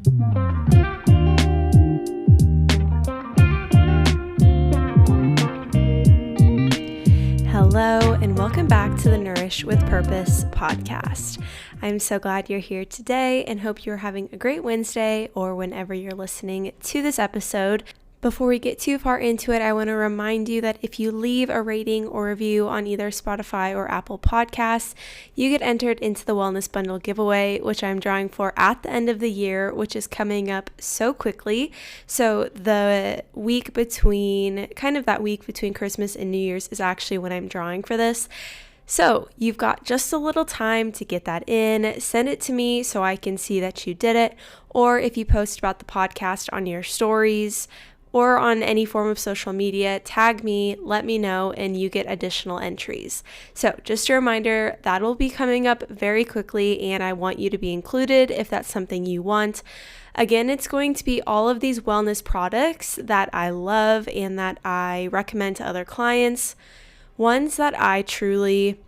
Hello, and welcome back to the Nourish with Purpose podcast. I'm so glad you're here today and hope you're having a great Wednesday or whenever you're listening to this episode. Before we get too far into it, I want to remind you that if you leave a rating or review on either Spotify or Apple Podcasts, you get entered into the Wellness Bundle giveaway, which I'm drawing for at the end of the year, which is coming up so quickly. So the week between Christmas and New Year's is actually when I'm drawing for this. So you've got just a little time to get that in. Send it to me so I can see that you did it. Or if you post about the podcast on your stories, or on any form of social media, tag me, let me know, and you get additional entries. So just a reminder, that will be coming up very quickly, and I want you to be included if that's something you want. Again, it's going to be all of these wellness products that I love and that I recommend to other clients, ones that I truly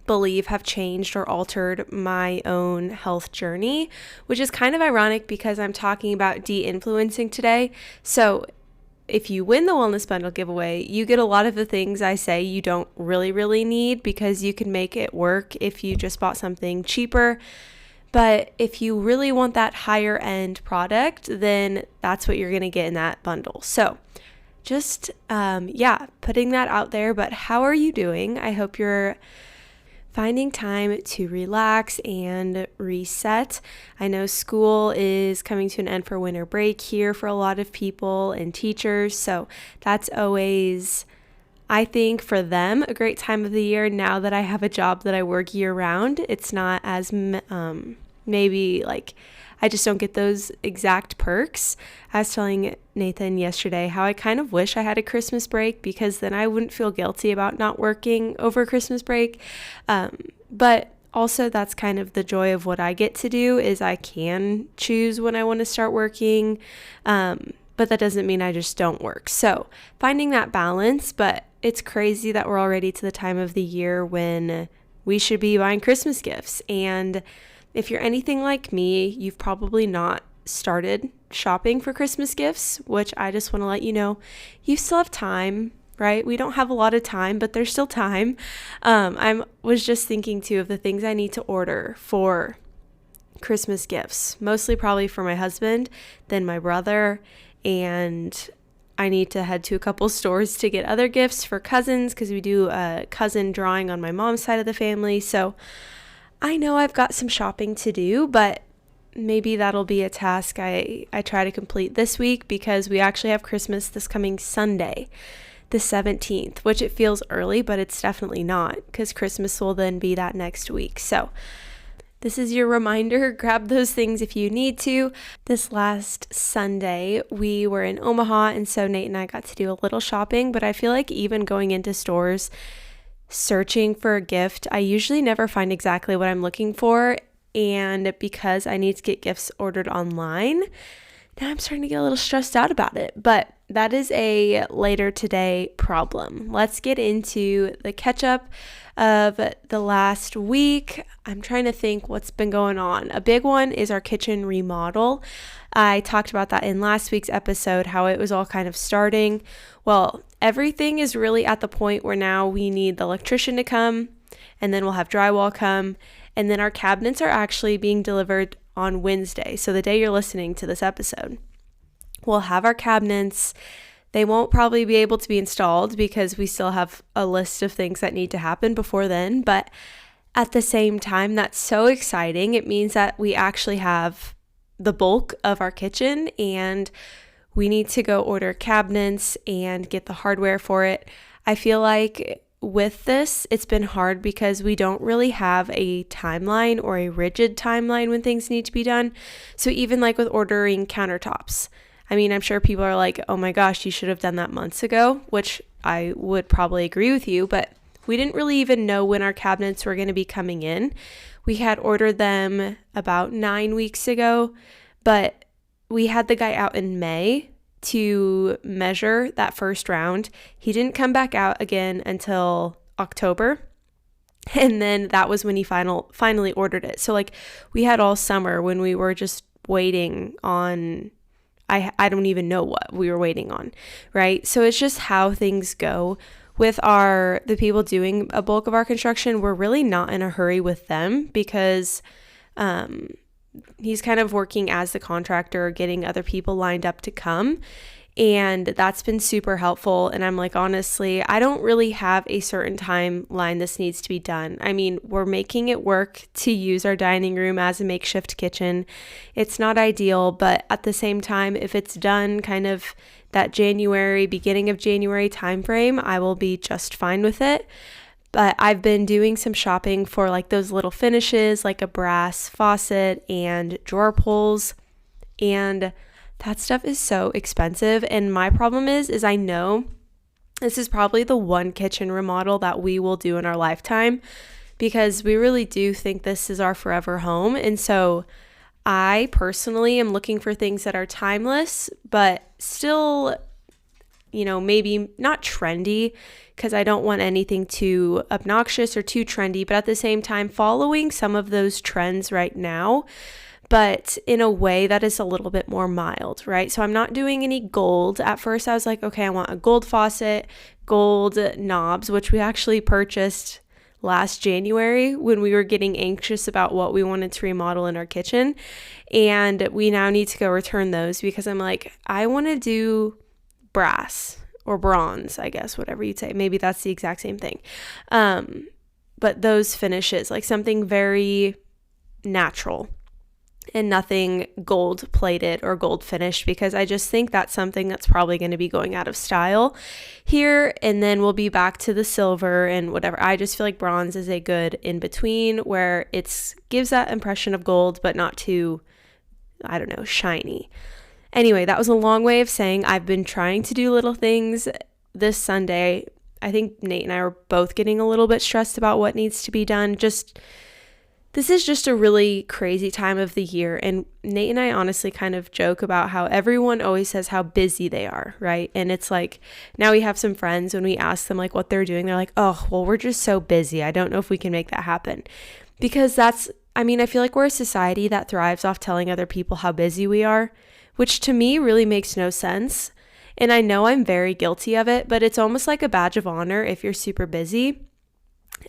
believe have changed or altered my own health journey, which is kind of ironic because I'm talking about de-influencing today. So if you win the Wellness Bundle giveaway, you get a lot of the things I say you don't really need because you can make it work if you just bought something cheaper. But if you really want that higher end product, then that's what you're going to get in that bundle. So just, putting that out there. But how are you doing? I hope you're finding time to relax and reset. I know school is coming to an end for winter break here for a lot of people and teachers, so that's always, I think, for them, a great time of the year. Now that I have a job that I work year round, it's not as maybe like I just don't get those exact perks. I was telling Nathan yesterday how I kind of wish I had a Christmas break because then I wouldn't feel guilty about not working over Christmas break. But also that's kind of the joy of what I get to do is I can choose when I want to start working. But that doesn't mean I just don't work. So finding that balance, but it's crazy that we're already to the time of the year when we should be buying Christmas gifts. And if you're anything like me, you've probably not started shopping for Christmas gifts, which I just want to let you know, you still have time, right? We don't have a lot of time, but there's still time. I was just thinking too of the things I need to order for Christmas gifts, mostly probably for my husband, then my brother, and I need to head to a couple stores to get other gifts for cousins because we do a cousin drawing on my mom's side of the family. So I know I've got some shopping to do, but maybe that'll be a task I try to complete this week because we actually have Christmas this coming Sunday, the 17th, which it feels early, but it's definitely not because Christmas will then be that next week. So this is your reminder. Grab those things if you need to. This last Sunday, we were in Omaha, and so Nate and I got to do a little shopping, but I feel like even going into stores searching for a gift, I usually never find exactly what I'm looking for, and because I need to get gifts ordered online, now I'm starting to get a little stressed out about it, but that is a later today problem. Let's get into the catch up of the last week. I'm trying to think what's been going on. A big one is our kitchen remodel. I talked about that in last week's episode, how it was all kind of starting. Well, everything is really at the point where now we need the electrician to come, and then we'll have drywall come, and then our cabinets are actually being delivered on Wednesday. So the day you're listening to this episode, we'll have our cabinets. They won't probably be able to be installed because we still have a list of things that need to happen before then. But at the same time, that's so exciting. It means that we actually have the bulk of our kitchen, and we need to go order cabinets and get the hardware for it. I feel like with this, it's been hard because we don't really have a timeline or a rigid timeline when things need to be done. So even like with ordering countertops, I mean, I'm sure people are like, oh my gosh, you should have done that months ago, which I would probably agree with you, but we didn't really even know when our cabinets were going to be coming in. We had ordered them about 9 weeks ago, but we had the guy out in May to measure that first round. He didn't come back out again until October. And then that was when he finally ordered it. So like we had all summer when we were just waiting on, I don't even know what we were waiting on, right? So it's just how things go with the people doing a bulk of our construction. We're really not in a hurry with them because he's kind of working as the contractor, getting other people lined up to come. And that's been super helpful. And I'm like, honestly, I don't really have a certain timeline this needs to be done. I mean, we're making it work to use our dining room as a makeshift kitchen. It's not ideal, but at the same time, if it's done kind of that beginning of January timeframe, I will be just fine with it. But I've been doing some shopping for like those little finishes, like a brass faucet and drawer pulls. And that stuff is so expensive. And my problem is I know this is probably the one kitchen remodel that we will do in our lifetime because we really do think this is our forever home. And so I personally am looking for things that are timeless, but still, maybe not trendy because I don't want anything too obnoxious or too trendy, but at the same time, following some of those trends right now, but in a way that is a little bit more mild, right? So I'm not doing any gold. At first I was like, okay, I want a gold faucet, gold knobs, which we actually purchased last January when we were getting anxious about what we wanted to remodel in our kitchen. And we now need to go return those because I'm like, I want to do brass or bronze, I guess, whatever you'd say. Maybe that's the exact same thing. But those finishes, like something very natural and nothing gold plated or gold finished, because I just think that's something that's probably going to be going out of style here. And then we'll be back to the silver and whatever. I just feel like bronze is a good in between where it gives that impression of gold, but not too, I don't know, shiny. Anyway, that was a long way of saying I've been trying to do little things this Sunday. I think Nate and I were both getting a little bit stressed about what needs to be done. This is just a really crazy time of the year. And Nate and I honestly kind of joke about how everyone always says how busy they are, right? And it's like, now we have some friends when we ask them like what they're doing, they're like, oh, well, we're just so busy. I don't know if we can make that happen. Because I feel like we're a society that thrives off telling other people how busy we are, which to me really makes no sense. And I know I'm very guilty of it, but it's almost like a badge of honor if you're super busy.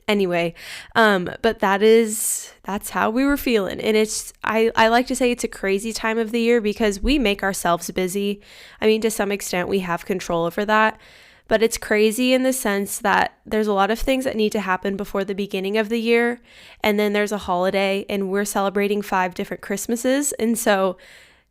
Anyway, but that's how we were feeling. And I like to say it's a crazy time of the year because we make ourselves busy. I mean, to some extent we have control over that, but it's crazy in the sense that there's a lot of things that need to happen before the beginning of the year. And then there's a holiday and we're celebrating 5 different Christmases. And so,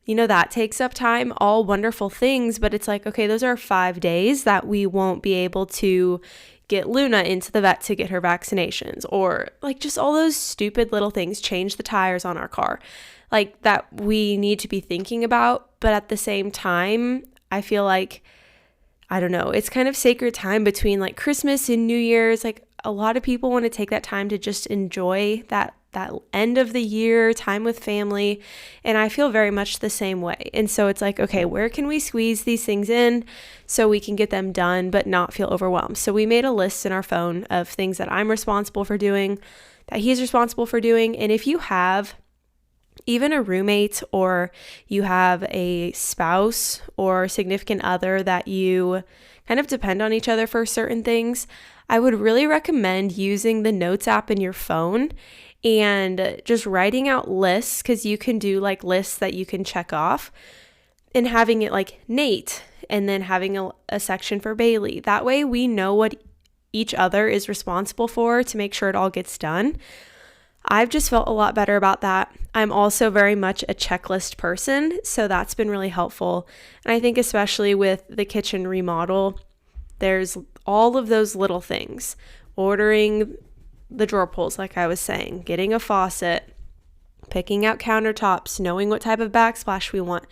that takes up time, all wonderful things, but it's like, okay, those are 5 days that we won't be able to get Luna into the vet to get her vaccinations, or like just all those stupid little things, change the tires on our car, like that we need to be thinking about. But at the same time, I feel like, I don't know, it's kind of sacred time between like Christmas and New Year's. Like a lot of people want to take that time to just enjoy that end of the year time with family. And I feel very much the same way. And so it's like, okay, where can we squeeze these things in so we can get them done, but not feel overwhelmed? So we made a list in our phone of things that I'm responsible for doing, that he's responsible for doing. And if you have even a roommate or you have a spouse or significant other that you kind of depend on each other for certain things, I would really recommend using the Notes app in your phone and just writing out lists, because you can do like lists that you can check off, and having it like Nate and then having a section for Bailey. That way we know what each other is responsible for to make sure it all gets done. I've just felt a lot better about that. I'm also very much a checklist person, so that's been really helpful. And I think especially with the kitchen remodel, there's all of those little things. Ordering the drawer pulls, like I was saying, getting a faucet, picking out countertops, knowing what type of backsplash we want,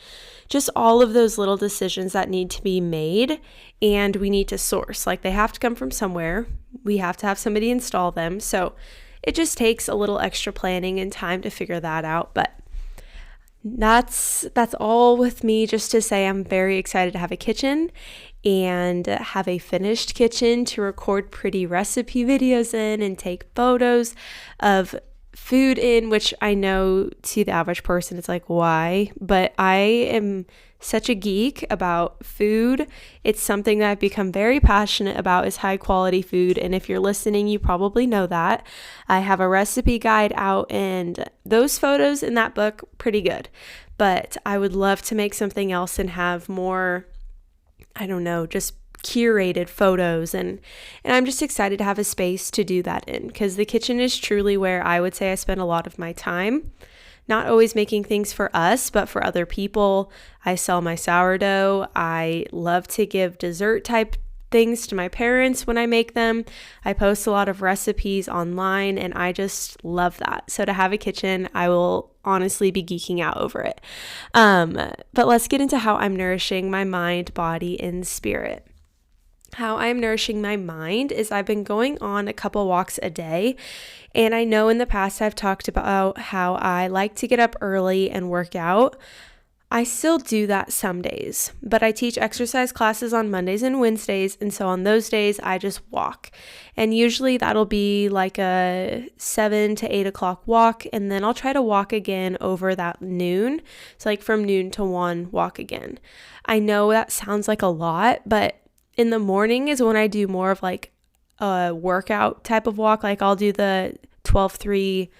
just all of those little decisions that need to be made, and we need to source. Like they have to come from somewhere. We have to have somebody install them. So it just takes a little extra planning and time to figure that out. But that's all with me, just to say I'm very excited to have a kitchen and have a finished kitchen to record pretty recipe videos in and take photos of food in, which I know to the average person it's like, why? But I am such a geek about food. It's something that I've become very passionate about, is high quality food. And if you're listening, you probably know that. I have a recipe guide out, and those photos in that book, pretty good. But I would love to make something else and have more, I don't know, just curated photos, and I'm just excited to have a space to do that in, because the kitchen is truly where I would say I spend a lot of my time. Not always making things for us, but for other people. I sell my sourdough. I love to give dessert type things to my parents when I make them. I post a lot of recipes online, and I just love that. So to have a kitchen, I will honestly be geeking out over it. But let's get into how I'm nourishing my mind, body, and spirit. How I'm nourishing my mind is I've been going on a couple walks a day. And I know in the past I've talked about how I like to get up early and work out. I still do that some days, but I teach exercise classes on Mondays and Wednesdays. And so on those days, I just walk. And usually that'll be like a 7 to 8 o'clock walk. And then I'll try to walk again over that noon. So like from noon to 1, walk again. I know that sounds like a lot, but in the morning is when I do more of like a workout type of walk. Like I'll do the 12-3.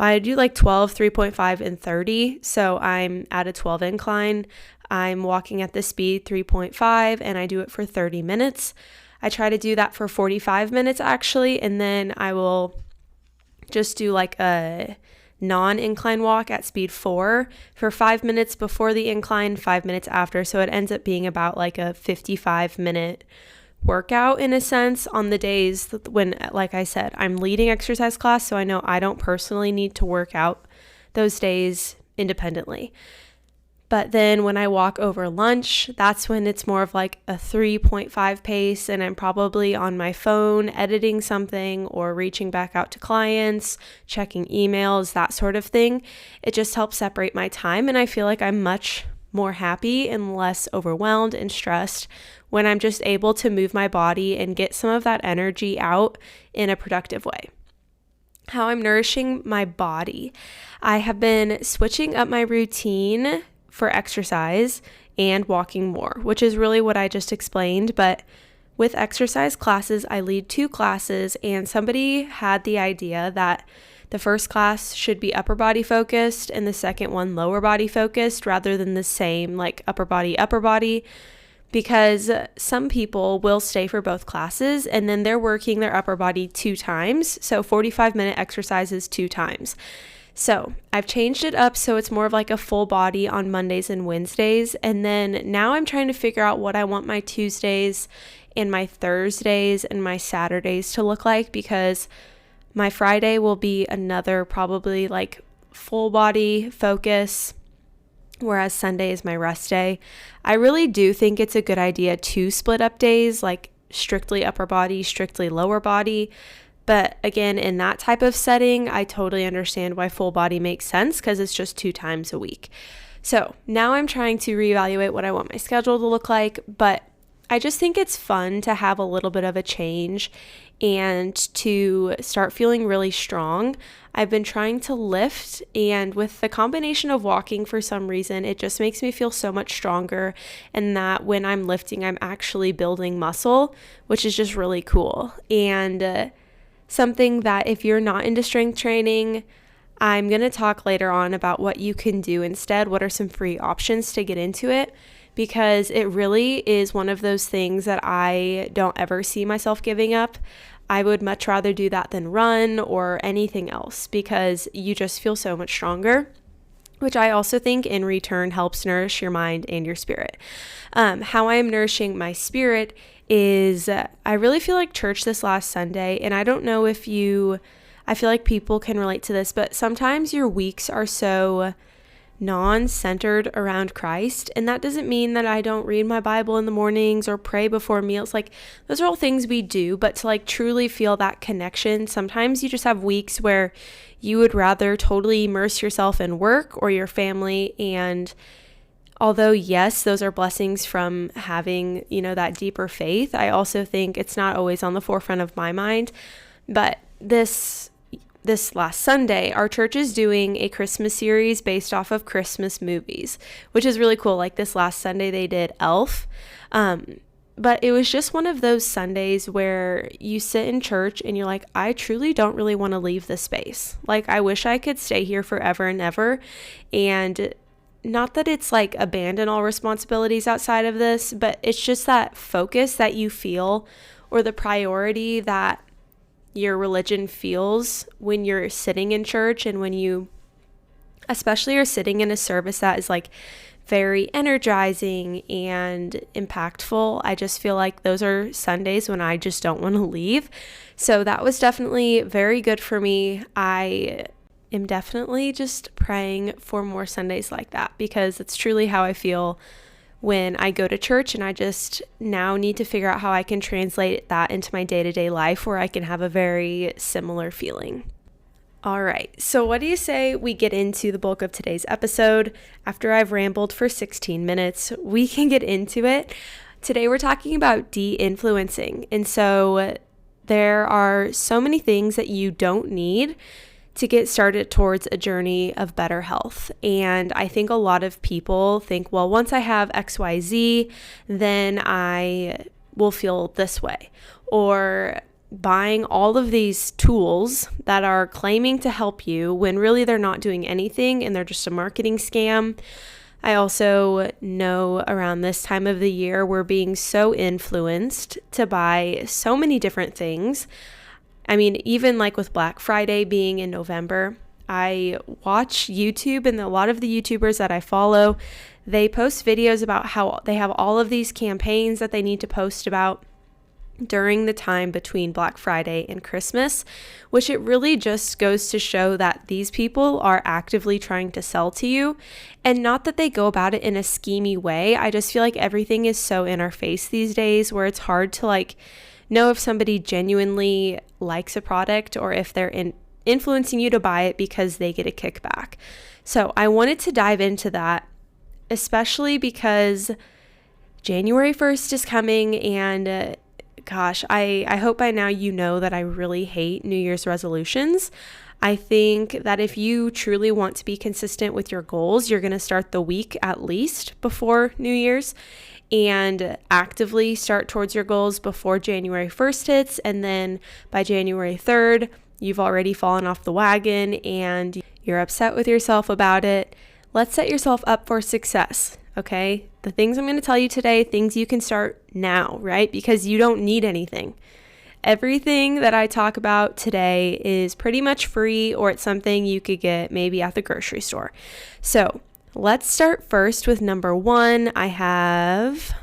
I do like 12, 3.5, and 30. So I'm at a 12 incline. I'm walking at the speed 3.5, and I do it for 30 minutes. I try to do that for 45 minutes actually. And then I will just do like a non-incline walk at speed 4 for 5 minutes before the incline, 5 minutes after. So it ends up being about like a 55-minute workout in a sense on the days when, like I said, I'm leading exercise class. So I know I don't personally need to work out those days independently. But then when I walk over lunch, that's when it's more of like a 3.5 pace, and I'm probably on my phone editing something or reaching back out to clients, checking emails, that sort of thing. It just helps separate my time, and I feel like I'm much more happy and less overwhelmed and stressed when I'm just able to move my body and get some of that energy out in a productive way. How I'm nourishing my body. I have been switching up my routine for exercise and walking more, which is really what I just explained. But with exercise classes, I lead 2 classes, and somebody had the idea that the first class should be upper body focused and the second one lower body focused, rather than the same like upper body, because some people will stay for both classes and then they're working their upper body 2 times. So 45-minute exercises 2 times. So I've changed it up so it's more of like a full body on Mondays and Wednesdays. And then now I'm trying to figure out what I want my Tuesdays and my Thursdays and my Saturdays to look like, because my Friday will be another probably like full body focus, whereas Sunday is my rest day. I really do think it's a good idea to split up days, like strictly upper body, strictly lower body. But again, in that type of setting, I totally understand why full body makes sense, because it's just 2 times a week. So now I'm trying to reevaluate what I want my schedule to look like, but I just think it's fun to have a little bit of a change and to start feeling really strong. I've been trying to lift, and with the combination of walking, for some reason, it just makes me feel so much stronger, and that when I'm lifting, I'm actually building muscle, which is just really cool. And something that if you're not into strength training, I'm going to talk later on about what you can do instead, what are some free options to get into it, because it really is one of those things that I don't ever see myself giving up. I would much rather do that than run or anything else, because you just feel so much stronger, which I also think in return helps nourish your mind and your spirit. How I am nourishing my spirit is I really feel like church this last Sunday, and I don't know if I feel like people can relate to this, but sometimes your weeks are so non-centered around Christ. And that doesn't mean that I don't read my Bible in the mornings or pray before meals. Like, those are all things we do, but to like truly feel that connection, sometimes you just have weeks where you would rather totally immerse yourself in work or your family. And although, yes, those are blessings from having, that deeper faith, I also think it's not always on the forefront of my mind. But this this last Sunday, our church is doing a Christmas series based off of Christmas movies, which is really cool. Like this last Sunday, they did Elf. But it was just one of those Sundays where you sit in church and you're like, I truly don't really want to leave this space. Like, I wish I could stay here forever and ever. And not that it's like abandon all responsibilities outside of this, but it's just that focus that you feel, or the priority that your religion feels when you're sitting in church, and when you especially are sitting in a service that is like very energizing and impactful. I just feel like those are Sundays when I just don't want to leave. So that was definitely very good for me. I am definitely just praying for more Sundays like that, because it's truly how I feel when I go to church, and I just now need to figure out how I can translate that into my day-to-day life where I can have a very similar feeling. All right, so what do you say we get into the bulk of today's episode? After I've rambled for 16 minutes, we can get into it. Today we're talking about de-influencing. And so there are so many things that you don't need to get started towards a journey of better health. And I think a lot of people think, well, once I have XYZ, then I will feel this way. Or buying all of these tools that are claiming to help you when really they're not doing anything and they're just a marketing scam. I also know around this time of the year, we're being so influenced to buy so many different things. I mean, even like with Black Friday being in November, I watch YouTube, and a lot of the YouTubers that I follow, they post videos about how they have all of these campaigns that they need to post about during the time between Black Friday and Christmas, which it really just goes to show that these people are actively trying to sell to you, and not that they go about it in a schemy way. I just feel like everything is so in our face these days where it's hard to like know if somebody genuinely likes a product or if they're influencing you to buy it because they get a kickback. So I wanted to dive into that, especially because January 1st is coming, and gosh, I hope by now you know that I really hate New Year's resolutions. I think that if you truly want to be consistent with your goals, you're going to start the week at least before New Year's and actively start towards your goals before January 1st hits. And then by January 3rd, you've already fallen off the wagon and you're upset with yourself about it. Let's set yourself up for success. Okay, the things I'm going to tell you today, things you can start now, right? Because you don't need anything. Everything that I talk about today is pretty much free, or it's something you could get maybe at the grocery store. So let's start first with number one. I have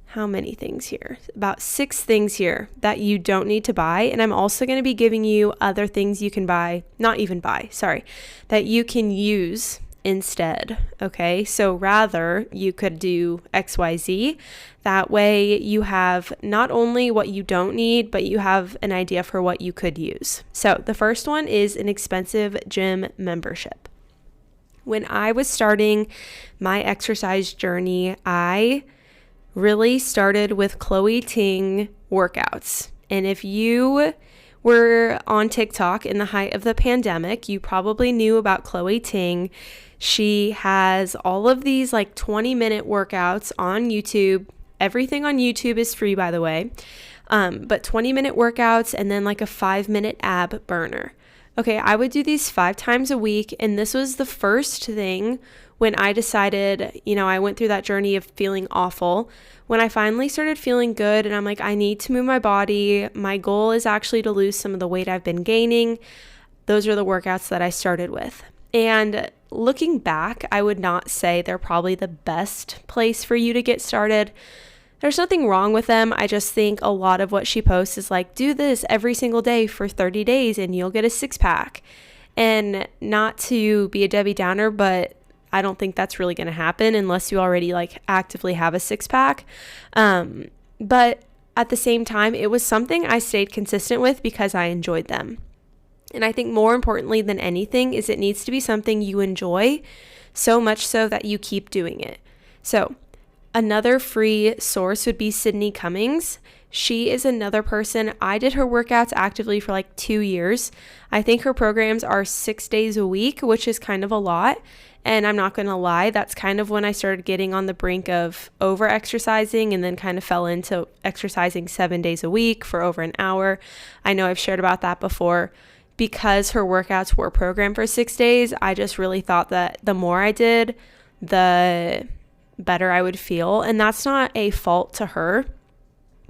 how many things here? About 6 things here that you don't need to buy. And I'm also going to be giving you other things you can buy, that you can use instead. Okay, so rather you could do XYZ. That way you have not only what you don't need, but you have an idea for what you could use. So the first one is an expensive gym membership. When I was starting my exercise journey, I really started with Chloe Ting workouts. And if you were on TikTok in the height of the pandemic, you probably knew about Chloe Ting. She has all of these like 20-minute workouts on YouTube. Everything on YouTube is free, by the way. But 20-minute workouts and then like a 5-minute ab burner. Okay, I would do these 5 times a week. And this was the first thing when I decided, I went through that journey of feeling awful. When I finally started feeling good and I'm like, I need to move my body. My goal is actually to lose some of the weight I've been gaining. Those are the workouts that I started with. And looking back, I would not say they're probably the best place for you to get started. There's nothing wrong with them. I just think a lot of what she posts is like, do this every single day for 30 days and you'll get a 6-pack. And not to be a Debbie Downer, but I don't think that's really going to happen unless you already like actively have a 6-pack. But at the same time, it was something I stayed consistent with because I enjoyed them. And I think more importantly than anything is it needs to be something you enjoy so much so that you keep doing it. So another free source would be Sydney Cummings. She is another person. I did her workouts actively for like 2 years. I think her programs are 6 days a week, which is kind of a lot. And I'm not going to lie, that's kind of when I started getting on the brink of over exercising and then kind of fell into exercising 7 days a week for over an hour. I know I've shared about that before. Because her workouts were programmed for 6 days, I just really thought that the more I did, the better I would feel. And that's not a fault to her,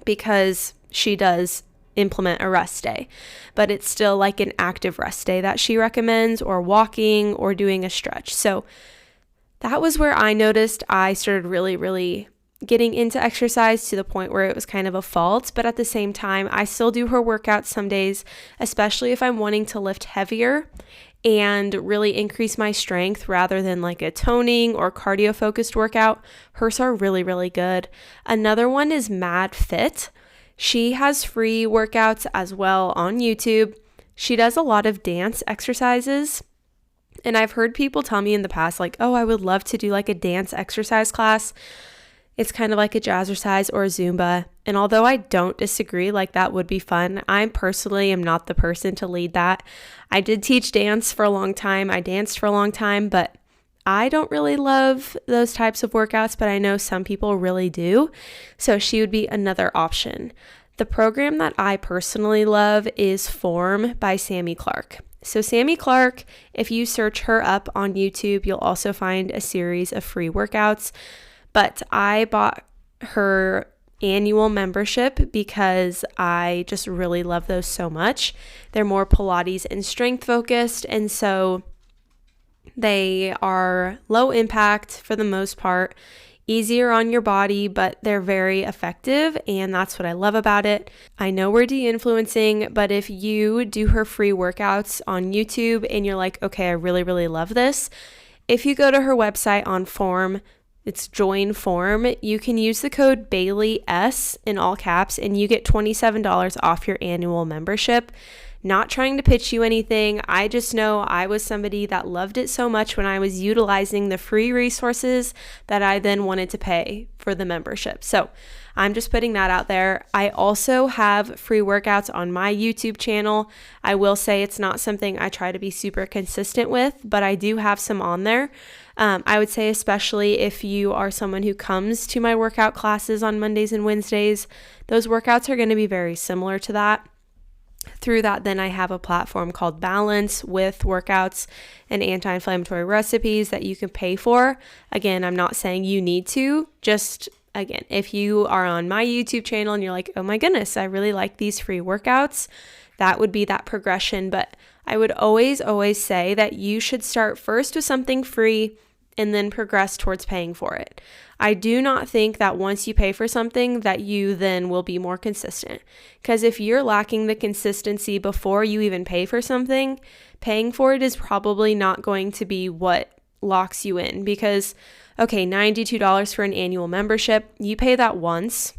because she does implement a rest day, but it's still like an active rest day that she recommends, or walking or doing a stretch. So that was where I noticed I started really getting into exercise to the point where it was kind of a fault. But at the same time, I still do her workouts some days, especially if I'm wanting to lift heavier and really increase my strength rather than like a toning or cardio focused workout. Hers are really good. Another one is Mad Fit. She has free workouts as well on YouTube. She does a lot of dance exercises. And I've heard people tell me in the past, like, oh, I would love to do like a dance exercise class. It's kind of like a jazzercise or a Zumba. And although I don't disagree, like that would be fun, I personally am not the person to lead that. I did teach dance for a long time. I danced for a long time, but I don't really love those types of workouts, but I know some people really do. So she would be another option. The program that I personally love is Form by Sammy Clark. So Sammy Clark, if you search her up on YouTube, you'll also find a series of free workouts. But I bought her annual membership because I just really love those so much. They're more Pilates and strength focused, and so they are low impact for the most part, easier on your body, but they're very effective, and that's what I love about it. I know we're de-influencing, but if you do her free workouts on YouTube and you're like, okay, I really love this, if you go to her website on Form, it's Join Form, you can use the code BaileyS in all caps and you get $27 off your annual membership. Not trying to pitch you anything. I just know I was somebody that loved it so much when I was utilizing the free resources that I then wanted to pay for the membership. So I'm just putting that out there. I also have free workouts on my YouTube channel. I will say it's not something I try to be super consistent with, but I do have some on there. I would say especially if you are someone who comes to my workout classes on Mondays and Wednesdays, those workouts are going to be very similar to that. Through that, then I have a platform called Balance with workouts and anti-inflammatory recipes that you can pay for. Again, I'm not saying you need to, just again, if you are on my YouTube channel and you're like, oh my goodness, I really like these free workouts, that would be that progression. But I would always say that you should start first with something free and then progress towards paying for it. I do not think that once you pay for something that you then will be more consistent. Because if you're lacking the consistency before you even pay for something, paying for it is probably not going to be what locks you in. Because, okay, $92 for an annual membership, you pay that once.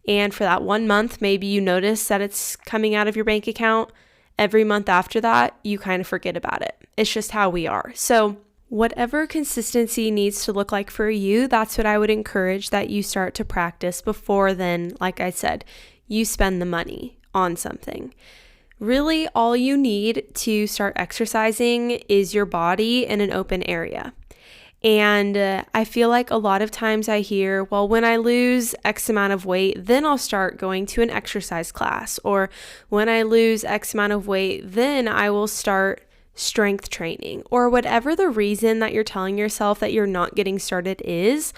And for that 1 month, maybe you notice that it's coming out of your bank account. Every month after that, you kind of forget about it. It's just how we are. So whatever consistency needs to look like for you, that's what I would encourage that you start to practice before then, like I said, you spend the money on something. Really, all you need to start exercising is your body in an open area. And I feel like a lot of times I hear, well, when I lose X amount of weight, then I'll start going to an exercise class. Or when I lose X amount of weight, then I will start strength training, or whatever the reason that you're telling yourself that you're not getting started is.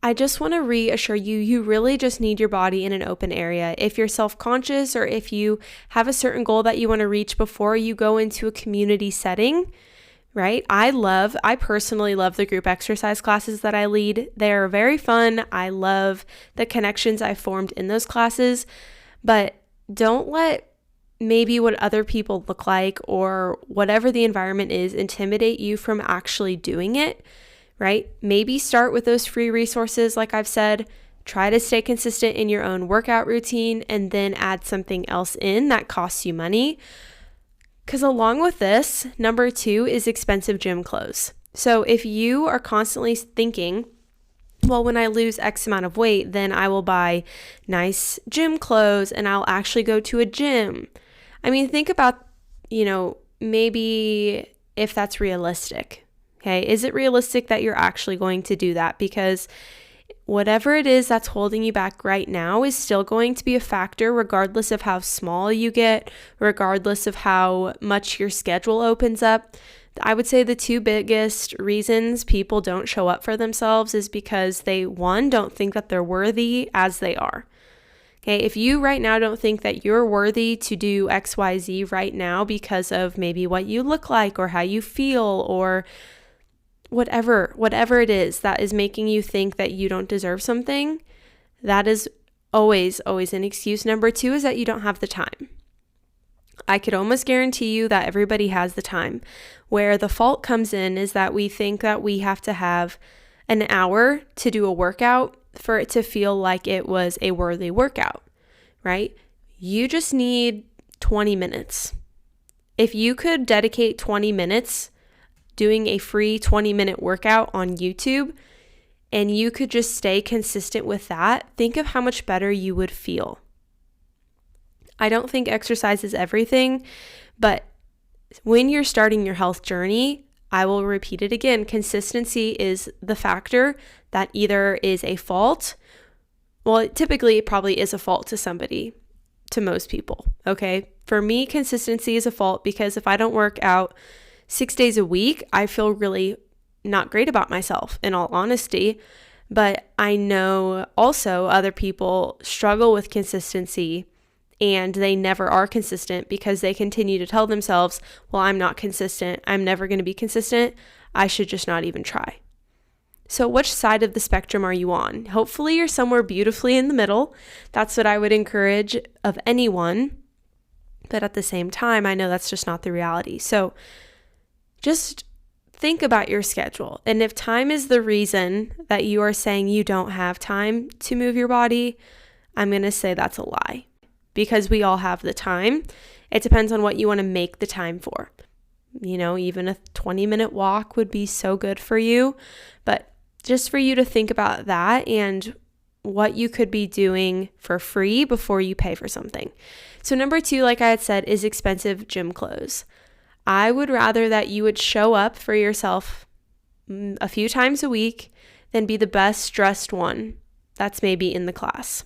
I just want to reassure you, you really just need your body in an open area. If you're self-conscious or if you have a certain goal that you want to reach before you go into a community setting, right? I personally love the group exercise classes that I lead. They're very fun. I love the connections I formed in those classes, but don't let maybe what other people look like or whatever the environment is intimidate you from actually doing it, right? Maybe start with those free resources. Like I've said, try to stay consistent in your own workout routine and then add something else in that costs you money. Because along with this, number 2 is expensive gym clothes. So if you are constantly thinking, well, when I lose X amount of weight, then I will buy nice gym clothes and I'll actually go to a gym. I mean, think about, maybe if that's realistic. Okay. Is it realistic that you're actually going to do that? Because whatever it is that's holding you back right now is still going to be a factor, regardless of how small you get, regardless of how much your schedule opens up. I would say the two biggest reasons people don't show up for themselves is because they, one, don't think that they're worthy as they are. Okay, if you right now don't think that you're worthy to do XYZ right now because of maybe what you look like or how you feel or whatever it is that is making you think that you don't deserve something, that is always an excuse. Number two is that you don't have the time. I could almost guarantee you that everybody has the time. Where the fault comes in is that we think that we have to have an hour to do a workout for it to feel like it was a worthy workout, right? You just need 20 minutes. If you could dedicate 20 minutes doing a free 20-minute workout on YouTube and you could just stay consistent with that, think of how much better you would feel. I don't think exercise is everything, but when you're starting your health journey, I will repeat it again, consistency is the factor that either is a fault. Well, typically it probably is a fault to somebody, to most people, okay? For me, consistency is a fault because if I don't work out 6 days a week, I feel really not great about myself, in all honesty. But I know also other people struggle with consistency and they never are consistent because they continue to tell themselves, well, I'm not consistent. I'm never going to be consistent. I should just not even try. So which side of the spectrum are you on? Hopefully you're somewhere beautifully in the middle. That's what I would encourage of anyone. But at the same time, I know that's just not the reality. So just think about your schedule. And if time is the reason that you are saying you don't have time to move your body, I'm going to say that's a lie. Because we all have the time. It depends on what you want to make the time for. Even a 20-minute walk would be so good for you. But just for you to think about that and what you could be doing for free before you pay for something. So number two, like I had said, is expensive gym clothes. I would rather that you would show up for yourself a few times a week than be the best dressed one that's maybe in the class.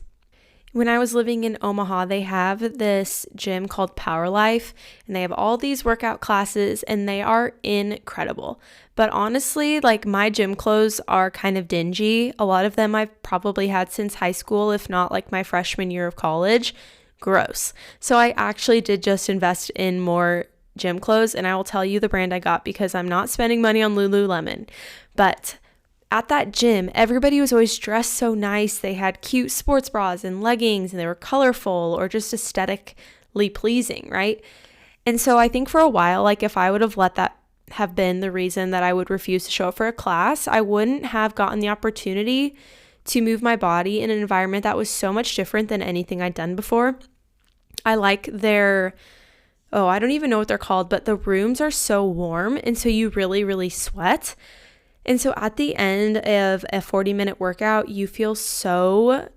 When I was living in Omaha, they have this gym called Power Life, and they have all these workout classes, and they are incredible. But honestly, my gym clothes are kind of dingy. A lot of them I've probably had since high school, if not my freshman year of college. Gross. So I actually did just invest in more gym clothes, and I will tell you the brand I got because I'm not spending money on Lululemon. But at that gym, everybody was always dressed so nice. They had cute sports bras and leggings, and they were colorful or just aesthetically pleasing, right? And so I think for a while, if I would have let that have been the reason that I would refuse to show up for a class, I wouldn't have gotten the opportunity to move my body in an environment that was so much different than anything I'd done before. I like their, I don't even know what they're called, but the rooms are so warm, and so you really, really sweat. And so at the end of a 40-minute workout, you feel so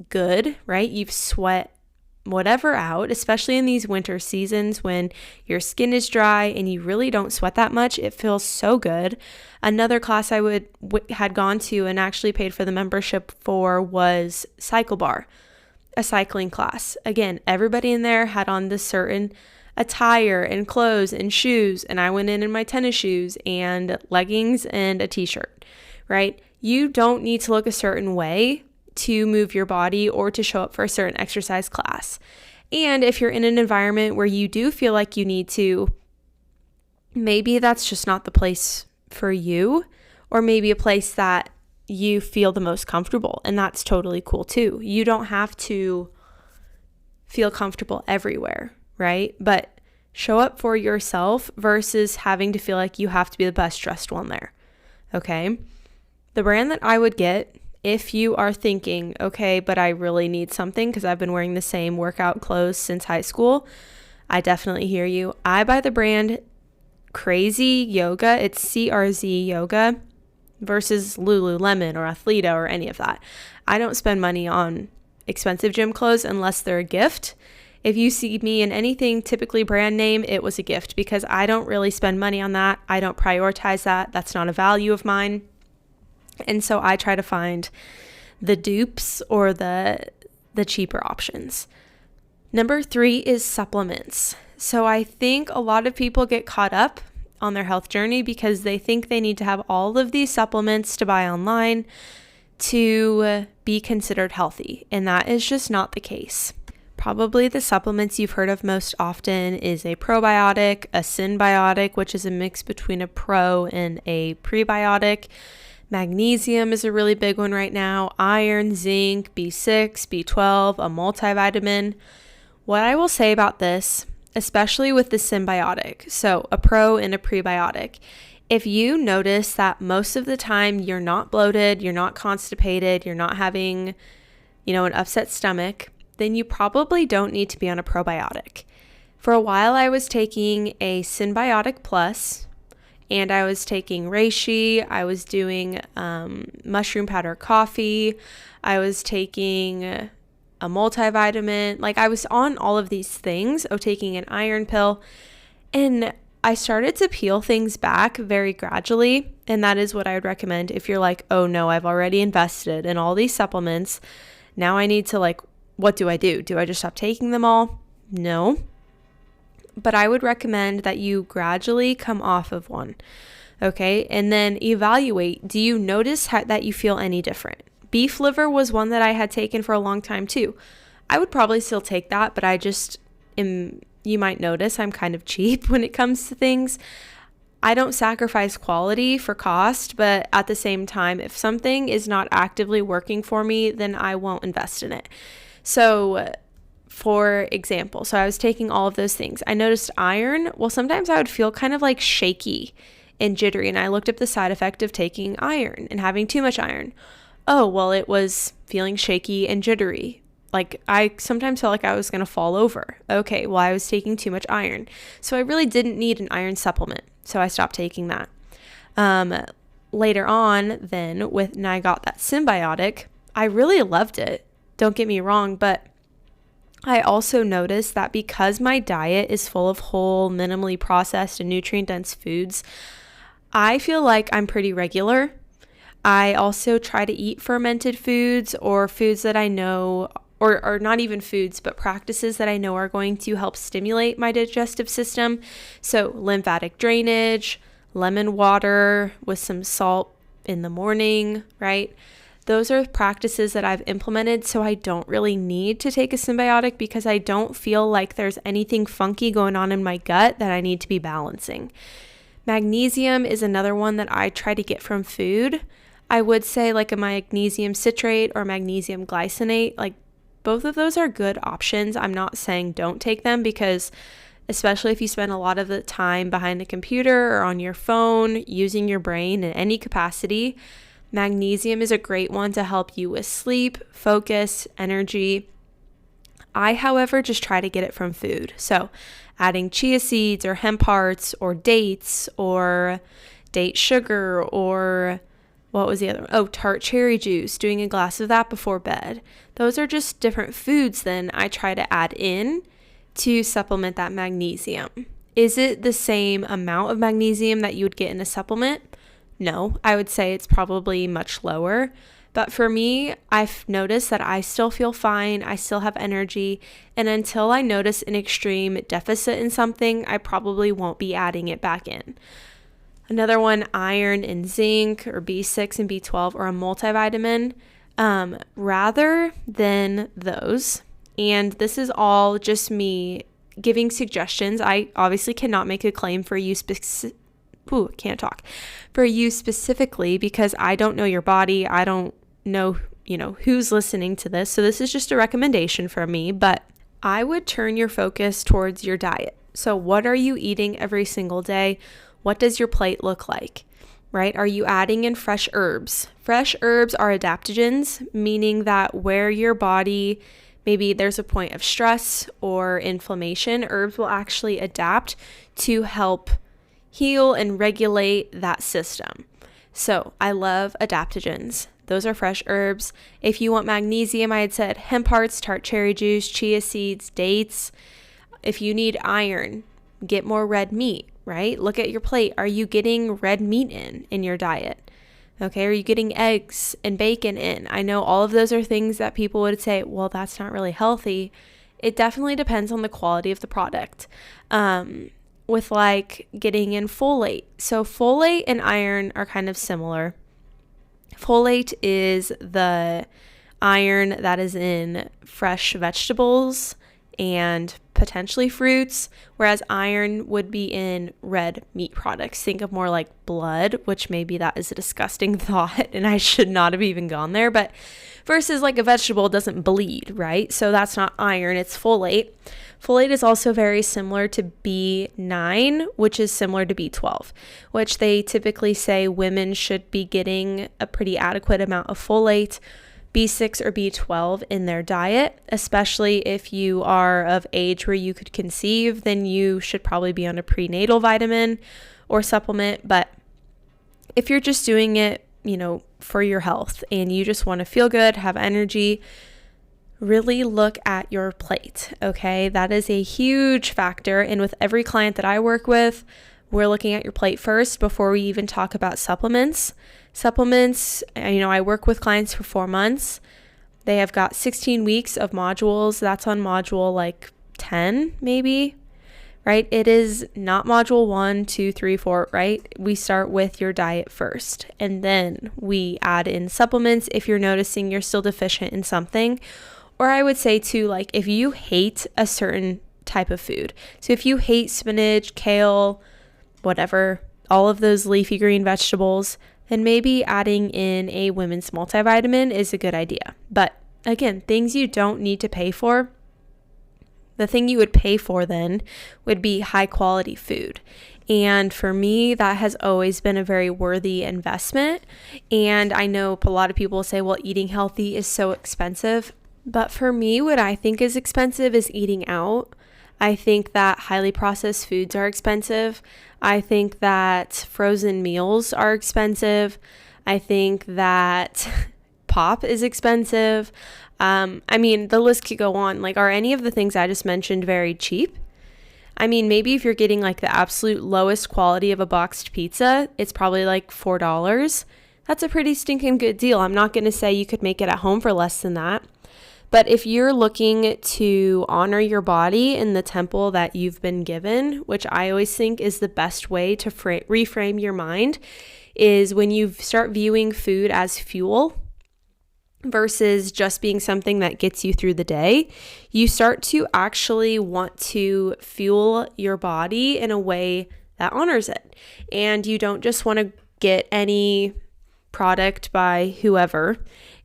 good, right? You've sweat whatever out, especially in these winter seasons when your skin is dry and you really don't sweat that much. It feels so good. Another class I had gone to and actually paid for the membership for was Cycle Bar, a cycling class. Again, everybody in there had on this certain attire and clothes and shoes, and I went in my tennis shoes and leggings and a t-shirt, right? You don't need to look a certain way to move your body or to show up for a certain exercise class. And if you're in an environment where you do feel like you need to, maybe that's just not the place for you, or maybe a place that you feel the most comfortable, and that's totally cool too. You don't have to feel comfortable everywhere, right? But show up for yourself versus having to feel like you have to be the best dressed one there, okay? The brand that I would get if you are thinking, okay, but I really need something because I've been wearing the same workout clothes since high school, I definitely hear you. I buy the brand Crazy Yoga. It's CRZ Yoga. versus Lululemon or Athleta or any of that. I don't spend money on expensive gym clothes unless they're a gift. If you see me in anything typically brand name, it was a gift because I don't really spend money on that. I don't prioritize that. That's not a value of mine. And so I try to find the dupes or the cheaper options. Number 3 is supplements. So I think a lot of people get caught up on their health journey because they think they need to have all of these supplements to buy online to be considered healthy. And that is just not the case. Probably the supplements you've heard of most often is a probiotic, a synbiotic, which is a mix between a pro and a prebiotic. Magnesium is a really big one right now. Iron, zinc, B6, B12, a multivitamin. What I will say about this, especially with the synbiotic, so a pro and a prebiotic, if you notice that most of the time you're not bloated, you're not constipated, you're not having, an upset stomach, then you probably don't need to be on a probiotic. For a while, I was taking a Synbiotic Plus, and I was taking reishi, I was doing mushroom powder coffee, I was taking a multivitamin, I was on all of these things, taking an iron pill, and I started to peel things back very gradually, and that is what I would recommend if you're like, oh no, I've already invested in all these supplements, now I need to what do I do? Do I just stop taking them all? No. But I would recommend that you gradually come off of one, okay? And then evaluate, do you notice that you feel any different? Beef liver was one that I had taken for a long time too. I would probably still take that, but I just am, you might notice I'm kind of cheap when it comes to things. I don't sacrifice quality for cost, but at the same time, if something is not actively working for me, then I won't invest in it. So for example, I was taking all of those things. I noticed iron. Well, sometimes I would feel kind of shaky and jittery. And I looked up the side effect of taking iron and having too much iron. Oh, well, it was feeling shaky and jittery. I sometimes felt like I was going to fall over. Okay, well, I was taking too much iron. So I really didn't need an iron supplement. So I stopped taking that. Later on, then, when I got that symbiotic, I really loved it. Don't get me wrong, but I also noticed that because my diet is full of whole, minimally processed, and nutrient-dense foods, I feel like I'm pretty regular. I also try to eat fermented foods or foods that I know, or not even foods, but practices that I know are going to help stimulate my digestive system. So lymphatic drainage, lemon water with some salt in the morning, right? Those are practices that I've implemented, so I don't really need to take a symbiotic because I don't feel like there's anything funky going on in my gut that I need to be balancing. Magnesium is another one that I try to get from food. I would say a magnesium citrate or magnesium glycinate, both of those are good options. I'm not saying don't take them because especially if you spend a lot of the time behind the computer or on your phone using your brain in any capacity, magnesium is a great one to help you with sleep, focus, energy. I, however, just try to get it from food. So adding chia seeds or hemp hearts or dates or date sugar or what was the other one? Oh, tart cherry juice, doing a glass of that before bed. Those are just different foods then I try to add in to supplement that magnesium. Is it the same amount of magnesium that you would get in a supplement? No, I would say it's probably much lower. But for me, I've noticed that I still feel fine. I still have energy. And until I notice an extreme deficit in something, I probably won't be adding it back in. Another one, iron and zinc or B6 and B12 or a multivitamin, rather than those. And this is all just me giving suggestions. I obviously cannot make a claim for you for you specifically because I don't know your body. I don't know, who's listening to this. So this is just a recommendation from me, but I would turn your focus towards your diet. So what are you eating every single day? What does your plate look like, right? Are you adding in fresh herbs? Fresh herbs are adaptogens, meaning that where your body, maybe there's a point of stress or inflammation, herbs will actually adapt to help heal and regulate that system. So I love adaptogens. Those are fresh herbs. If you want magnesium, I had said hemp hearts, tart cherry juice, chia seeds, dates. If you need iron, get more red meat, right? Look at your plate. Are you getting red meat in your diet? Okay, are you getting eggs and bacon in? I know all of those are things that people would say, well, that's not really healthy. It definitely depends on the quality of the product. With like getting in folate. So folate and iron are kind of similar. Folate is the iron that is in fresh vegetables and potentially fruits, whereas iron would be in red meat products. Think of more like blood, which maybe that is a disgusting thought and I should not have even gone there, but versus like a vegetable doesn't bleed, right? So that's not iron, it's folate. Folate is also very similar to B9, which is similar to B12, which they typically say women should be getting a pretty adequate amount of folate, B6 or B12 in their diet, especially if you are of age where you could conceive, then you should probably be on a prenatal vitamin or supplement. But if you're just doing it, for your health and you just want to feel good, have energy, really look at your plate, okay? That is a huge factor. And with every client that I work with, we're looking at your plate first before we even talk about supplements. Supplements, I work with clients for 4 months. They have got 16 weeks of modules. That's on module like 10, maybe, right? It is not module 1, 2, 3, 4, right? We start with your diet first, and then we add in supplements if you're noticing you're still deficient in something. Or I would say too, like if you hate a certain type of food. So if you hate spinach, kale, whatever, all of those leafy green vegetables, then maybe adding in a women's multivitamin is a good idea. But again, things you don't need to pay for. The thing you would pay for then would be high quality food. And for me, that has always been a very worthy investment. And I know a lot of people say, well, eating healthy is so expensive. But for me, what I think is expensive is eating out. I think that highly processed foods are expensive. I think that frozen meals are expensive. I think that pop is expensive. The list could go on. Like, are any of the things I just mentioned very cheap? Maybe if you're getting like the absolute lowest quality of a boxed pizza, it's probably like $4. That's a pretty stinking good deal. I'm not going to say you could make it at home for less than that. But if you're looking to honor your body in the temple that you've been given, which I always think is the best way to reframe your mind, is when you start viewing food as fuel versus just being something that gets you through the day, you start to actually want to fuel your body in a way that honors it. And you don't just want to get any product by whoever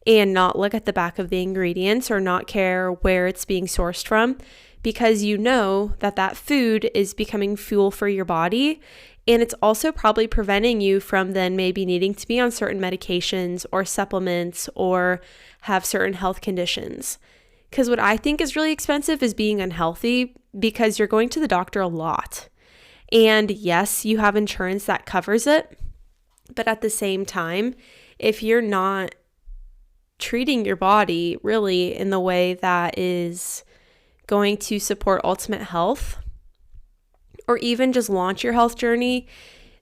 and not look at the back of the ingredients or not care where it's being sourced from, because you know that that food is becoming fuel for your body. And it's also probably preventing you from then maybe needing to be on certain medications or supplements or have certain health conditions. Because what I think is really expensive is being unhealthy, because you're going to the doctor a lot. And yes, you have insurance that covers it. But at the same time, if you're not treating your body really in the way that is going to support ultimate health, or even just launch your health journey,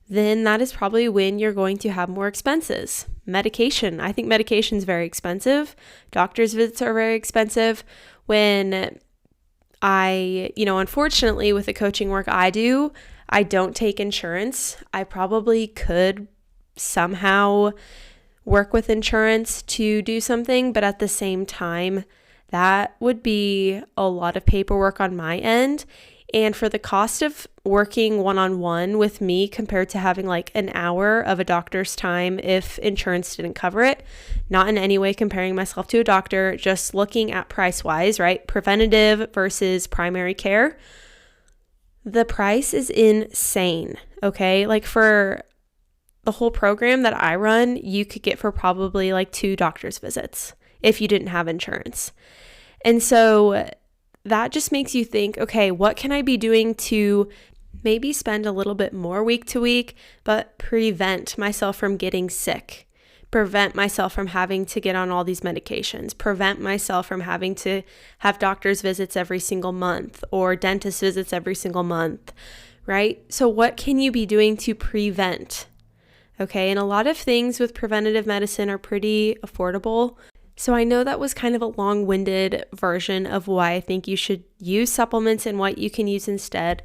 then that is probably when you're going to have more expenses. Medication. I think medication is very expensive. Doctor's visits are very expensive. When unfortunately with the coaching work I do, I don't take insurance. I probably could somehow work with insurance to do something, but at the same time, that would be a lot of paperwork on my end. And for the cost of working one-on-one with me compared to having like an hour of a doctor's time if insurance didn't cover it, not in any way comparing myself to a doctor, just looking at price-wise, right? Preventative versus primary care. The price is insane, okay? Like for the whole program that I run, you could get for probably like 2 doctor's visits if you didn't have insurance. And so that just makes you think, okay, what can I be doing to maybe spend a little bit more week to week, but prevent myself from getting sick, prevent myself from having to get on all these medications, prevent myself from having to have doctor's visits every single month or dentist visits every single month, right? So what can you be doing to prevent? Okay, and a lot of things with preventative medicine are pretty affordable. So I know that was kind of a long-winded version of why I think you should use supplements and what you can use instead.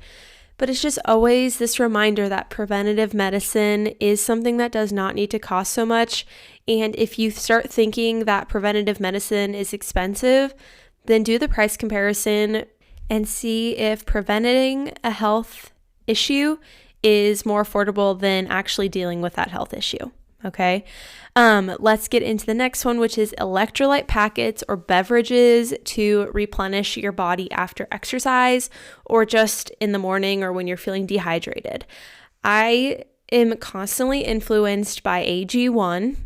But it's just always this reminder that preventative medicine is something that does not need to cost so much. And if you start thinking that preventative medicine is expensive, then do the price comparison and see if preventing a health issue is more affordable than actually dealing with that health issue. Okay, let's get into the next one, which is electrolyte packets or beverages to replenish your body after exercise or just in the morning or when you're feeling dehydrated. I am constantly influenced by AG1.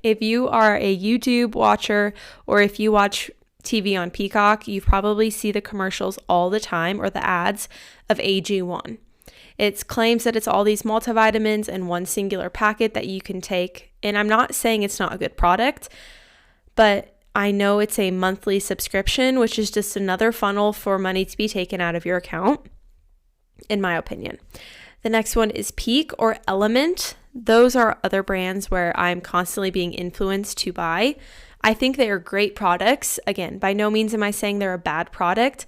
If you are a YouTube watcher or if you watch TV on Peacock, you probably see the commercials all the time or the ads of AG1. It claims that it's all these multivitamins in one singular packet that you can take. And I'm not saying it's not a good product, but I know it's a monthly subscription, which is just another funnel for money to be taken out of your account, in my opinion. The next one is Peak or Element. Those are other brands where I'm constantly being influenced to buy. I think they are great products. Again, by no means am I saying they're a bad product.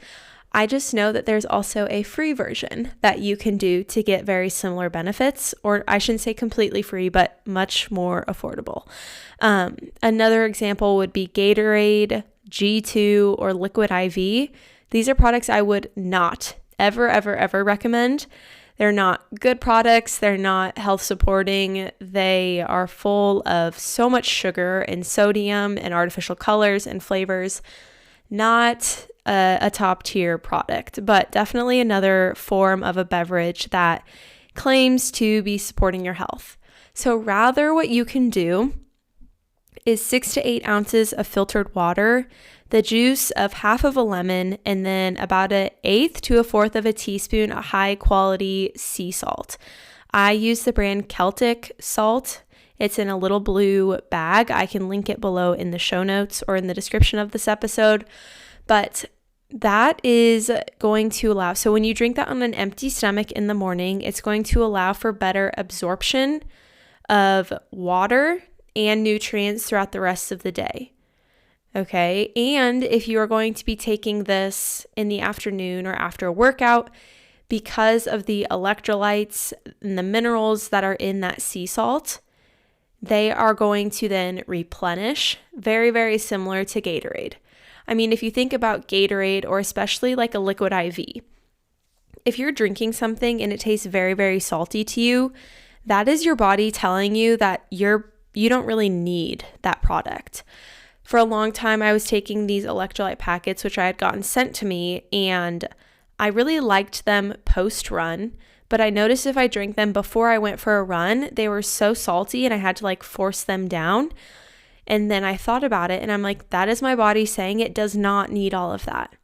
I just know that there's also a free version that you can do to get very similar benefits, or I shouldn't say completely free, but much more affordable. Another example would be Gatorade, G2, or Liquid IV. These are products I would not ever recommend. They're not good products. They're not health supporting. They are full of so much sugar and sodium and artificial colors and flavors. Not a top tier product, but definitely another form of a beverage that claims to be supporting your health. So rather what you can do is 6 to 8 ounces of filtered water, the juice of half of a lemon, and then about 1/8 to 1/4 of a teaspoon of high quality sea salt. I use the brand Celtic salt. It's in a little blue bag. I can link it below in the show notes or in the description of this episode. But that is going to allow, so when you drink that on an empty stomach in the morning, it's going to allow for better absorption of water and nutrients throughout the rest of the day. Okay, and if you are going to be taking this in the afternoon or after a workout, because of the electrolytes and the minerals that are in that sea salt, they are going to then replenish, very similar to Gatorade. I mean, if you think about Gatorade or especially like a Liquid IV, if you're drinking something and it tastes very salty to you, that is your body telling you that you don't really need that product. For a long time, I was taking these electrolyte packets, which I had gotten sent to me, and I really liked them post-run, but I noticed if I drank them before I went for a run, they were so salty and I had to like force them down. And then I thought about it and I'm like, that is my body saying it does not need all of that.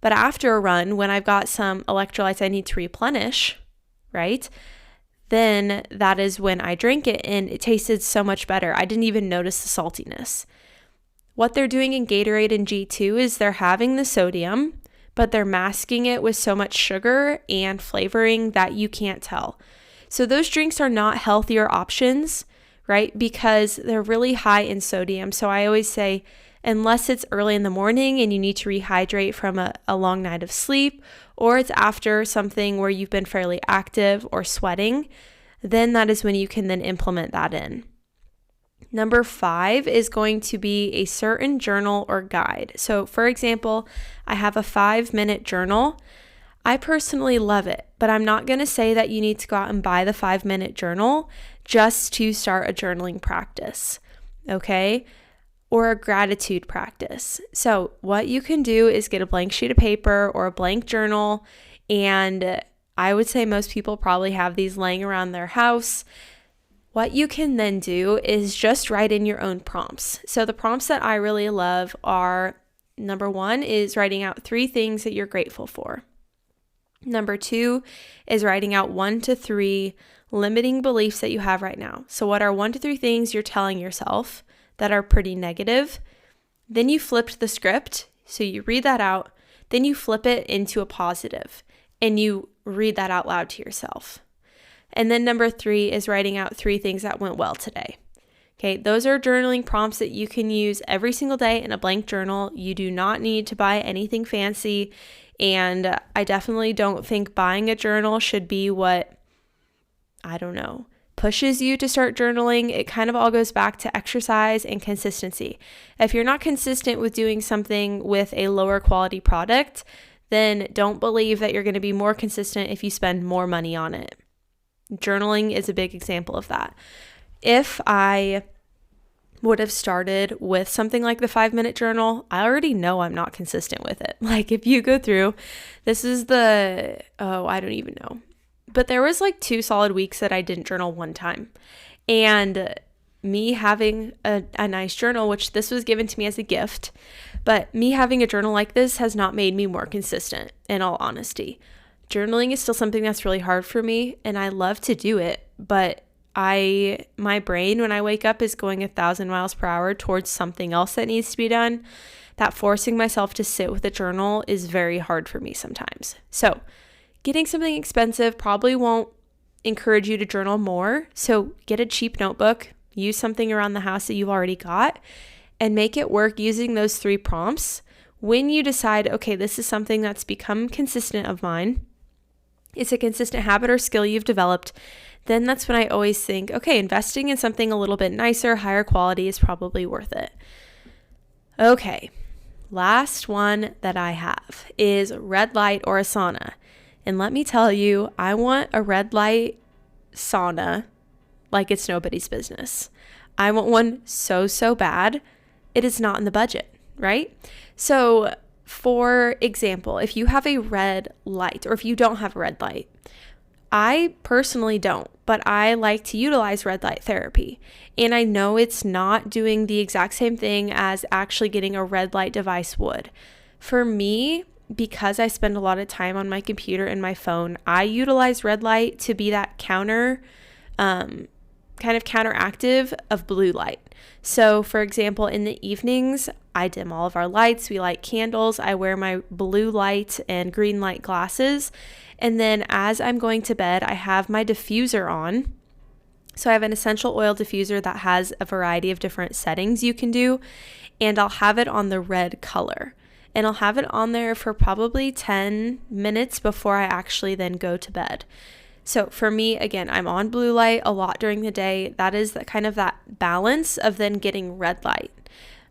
But after a run, when I've got some electrolytes I need to replenish, right? Then that is when I drank it and it tasted so much better. I didn't even notice the saltiness. What they're doing in Gatorade and G2 is they're having the sodium, but they're masking it with so much sugar and flavoring that you can't tell. So those drinks are not healthier options, right? Because they're really high in sodium. So I always say, unless it's early in the morning and you need to rehydrate from a long night of sleep, or it's after something where you've been fairly active or sweating, then that is when you can then implement that in. Number 5 is going to be a certain journal or guide. So for example, I have a 5-minute journal. I personally love it, but I'm not going to say that you need to go out and buy the 5-minute journal just to start a journaling practice, okay? Or a gratitude practice. So what you can do is get a blank sheet of paper or a blank journal, and I would say most people probably have these laying around their house. What you can then do is just write in your own prompts. So the prompts that I really love are, number 1 is writing out 3 things that you're grateful for. Number 2 is writing out 1 to 3 limiting beliefs that you have right now. So what are 1 to 3 things you're telling yourself that are pretty negative? Then you flipped the script. So you read that out, then you flip it into a positive and you read that out loud to yourself. And then number 3 is writing out 3 things that went well today. Okay, those are journaling prompts that you can use every single day in a blank journal. You do not need to buy anything fancy. And I definitely don't think buying a journal should be what, pushes you to start journaling. It kind of all goes back to exercise and consistency. If you're not consistent with doing something with a lower quality product, then don't believe that you're going to be more consistent if you spend more money on it. Journaling is a big example of that. If I would have started with something like the 5-minute journal, I already know I'm not consistent with it. Like if you go through, this is I don't even know. But there was like 2 solid weeks that I didn't journal one time. And me having a nice journal, which this was given to me as a gift, but me having a journal like this has not made me more consistent, in all honesty. Journaling is still something that's really hard for me, and I love to do it, but my brain when I wake up is going 1,000 miles per hour towards something else that needs to be done. That forcing myself to sit with a journal is very hard for me sometimes. So getting something expensive probably won't encourage you to journal more. So get a cheap notebook, use something around the house that you've already got, and make it work using those 3 prompts. When you decide, okay, this is something that's become consistent of mine, it's a consistent habit or skill you've developed, then that's when I always think, okay, investing in something a little bit nicer, higher quality is probably worth it. Okay, last one that I have is red light or a sauna. And let me tell you, I want a red light sauna like it's nobody's business. I want one so bad. It is not in the budget, right? So for example, if you have a red light or if you don't have a red light, I personally don't, but I like to utilize red light therapy. And I know it's not doing the exact same thing as actually getting a red light device would. For me, because I spend a lot of time on my computer and my phone, I utilize red light to be that counteractive of blue light. So for example, in the evenings, I dim all of our lights, we light candles, I wear my blue light and green light glasses. And then as I'm going to bed, I have my diffuser on. So I have an essential oil diffuser that has a variety of different settings you can do. And I'll have it on the red color. And I'll have it on there for probably 10 minutes before I actually then go to bed. So for me, again, I'm on blue light a lot during the day. That is that balance of then getting red light.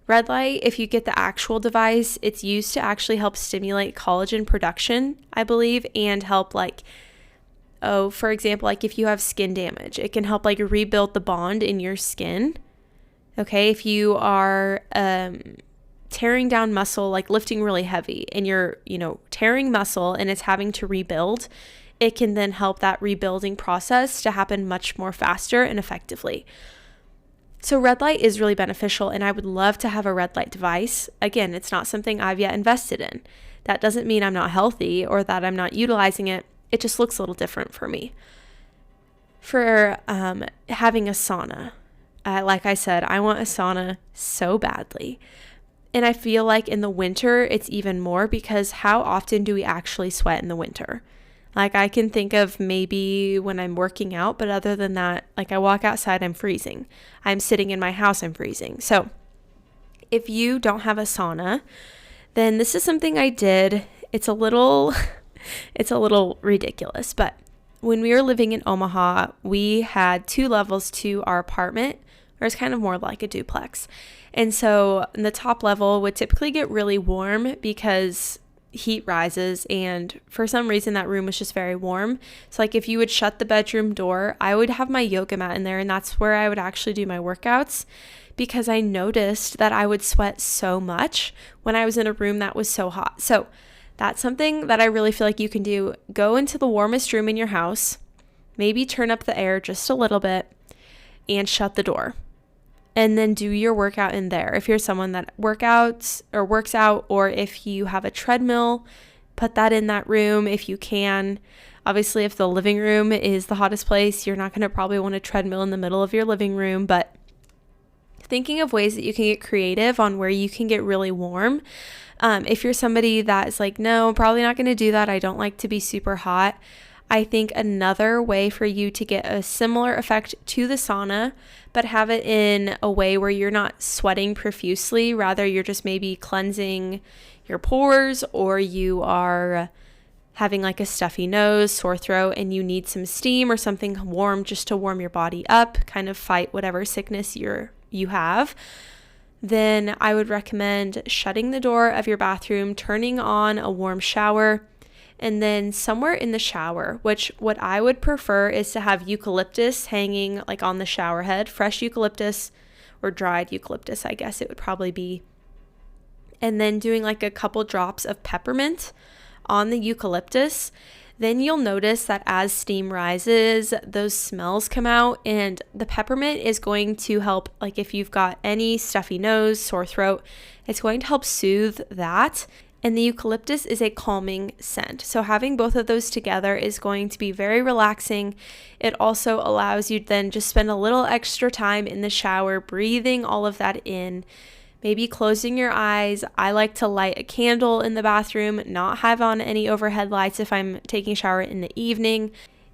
Red light, if you get the actual device, it's used to actually help stimulate collagen production, I believe, and help for example, if you have skin damage, it can help rebuild the bond in your skin. Okay, if you are tearing down muscle, lifting really heavy, and you're, tearing muscle and it's having to rebuild, it can then help that rebuilding process to happen much more faster and effectively. So red light is really beneficial, and I would love to have a red light device. Again, it's not something I've yet invested in. That doesn't mean I'm not healthy or that I'm not utilizing it. It just looks a little different for me. For having a sauna, like I said, I want a sauna so badly. And I feel like in the winter, it's even more because how often do we actually sweat in the winter? I can think of maybe when I'm working out, but other than that, I walk outside, I'm freezing. I'm sitting in my house, I'm freezing. So if you don't have a sauna, then this is something I did. It's a little ridiculous, but when we were living in Omaha, we had 2 levels to our apartment, or it's kind of more like a duplex. And so the top level would typically get really warm because heat rises, and for some reason that room was just very warm. So if you would shut the bedroom door, I would have my yoga mat in there, and that's where I would actually do my workouts, because I noticed that I would sweat so much when I was in a room that was so hot. So that's something that I really feel like you can do. Go into the warmest room in your house, maybe turn up the air just a little bit, and shut the door. And then do your workout in there. If you're someone that works out, or if you have a treadmill, put that in that room if you can. Obviously, if the living room is the hottest place, you're not going to probably want a treadmill in the middle of your living room, but thinking of ways that you can get creative on where you can get really warm. If you're somebody that is like, no, I'm probably not going to do that. I don't like to be super hot. I think another way for you to get a similar effect to the sauna, but have it in a way where you're not sweating profusely, rather you're just maybe cleansing your pores, or you are having like a stuffy nose, sore throat, and you need some steam or something warm just to warm your body up, kind of fight whatever sickness you have, then I would recommend shutting the door of your bathroom, turning on a warm shower, and then somewhere in the shower, which what I would prefer is to have eucalyptus hanging like on the shower head, fresh eucalyptus or dried eucalyptus, I guess it would probably be. And then doing like a couple drops of peppermint on the eucalyptus. Then you'll notice that as steam rises, those smells come out, and the peppermint is going to help, like if you've got any stuffy nose, sore throat, it's going to help soothe that. And the eucalyptus is a calming scent. So having both of those together is going to be very relaxing. It also allows you then just spend a little extra time in the shower, breathing all of that in. Maybe closing your eyes. I like to light a candle in the bathroom, not have on any overhead lights if I'm taking a shower in the evening.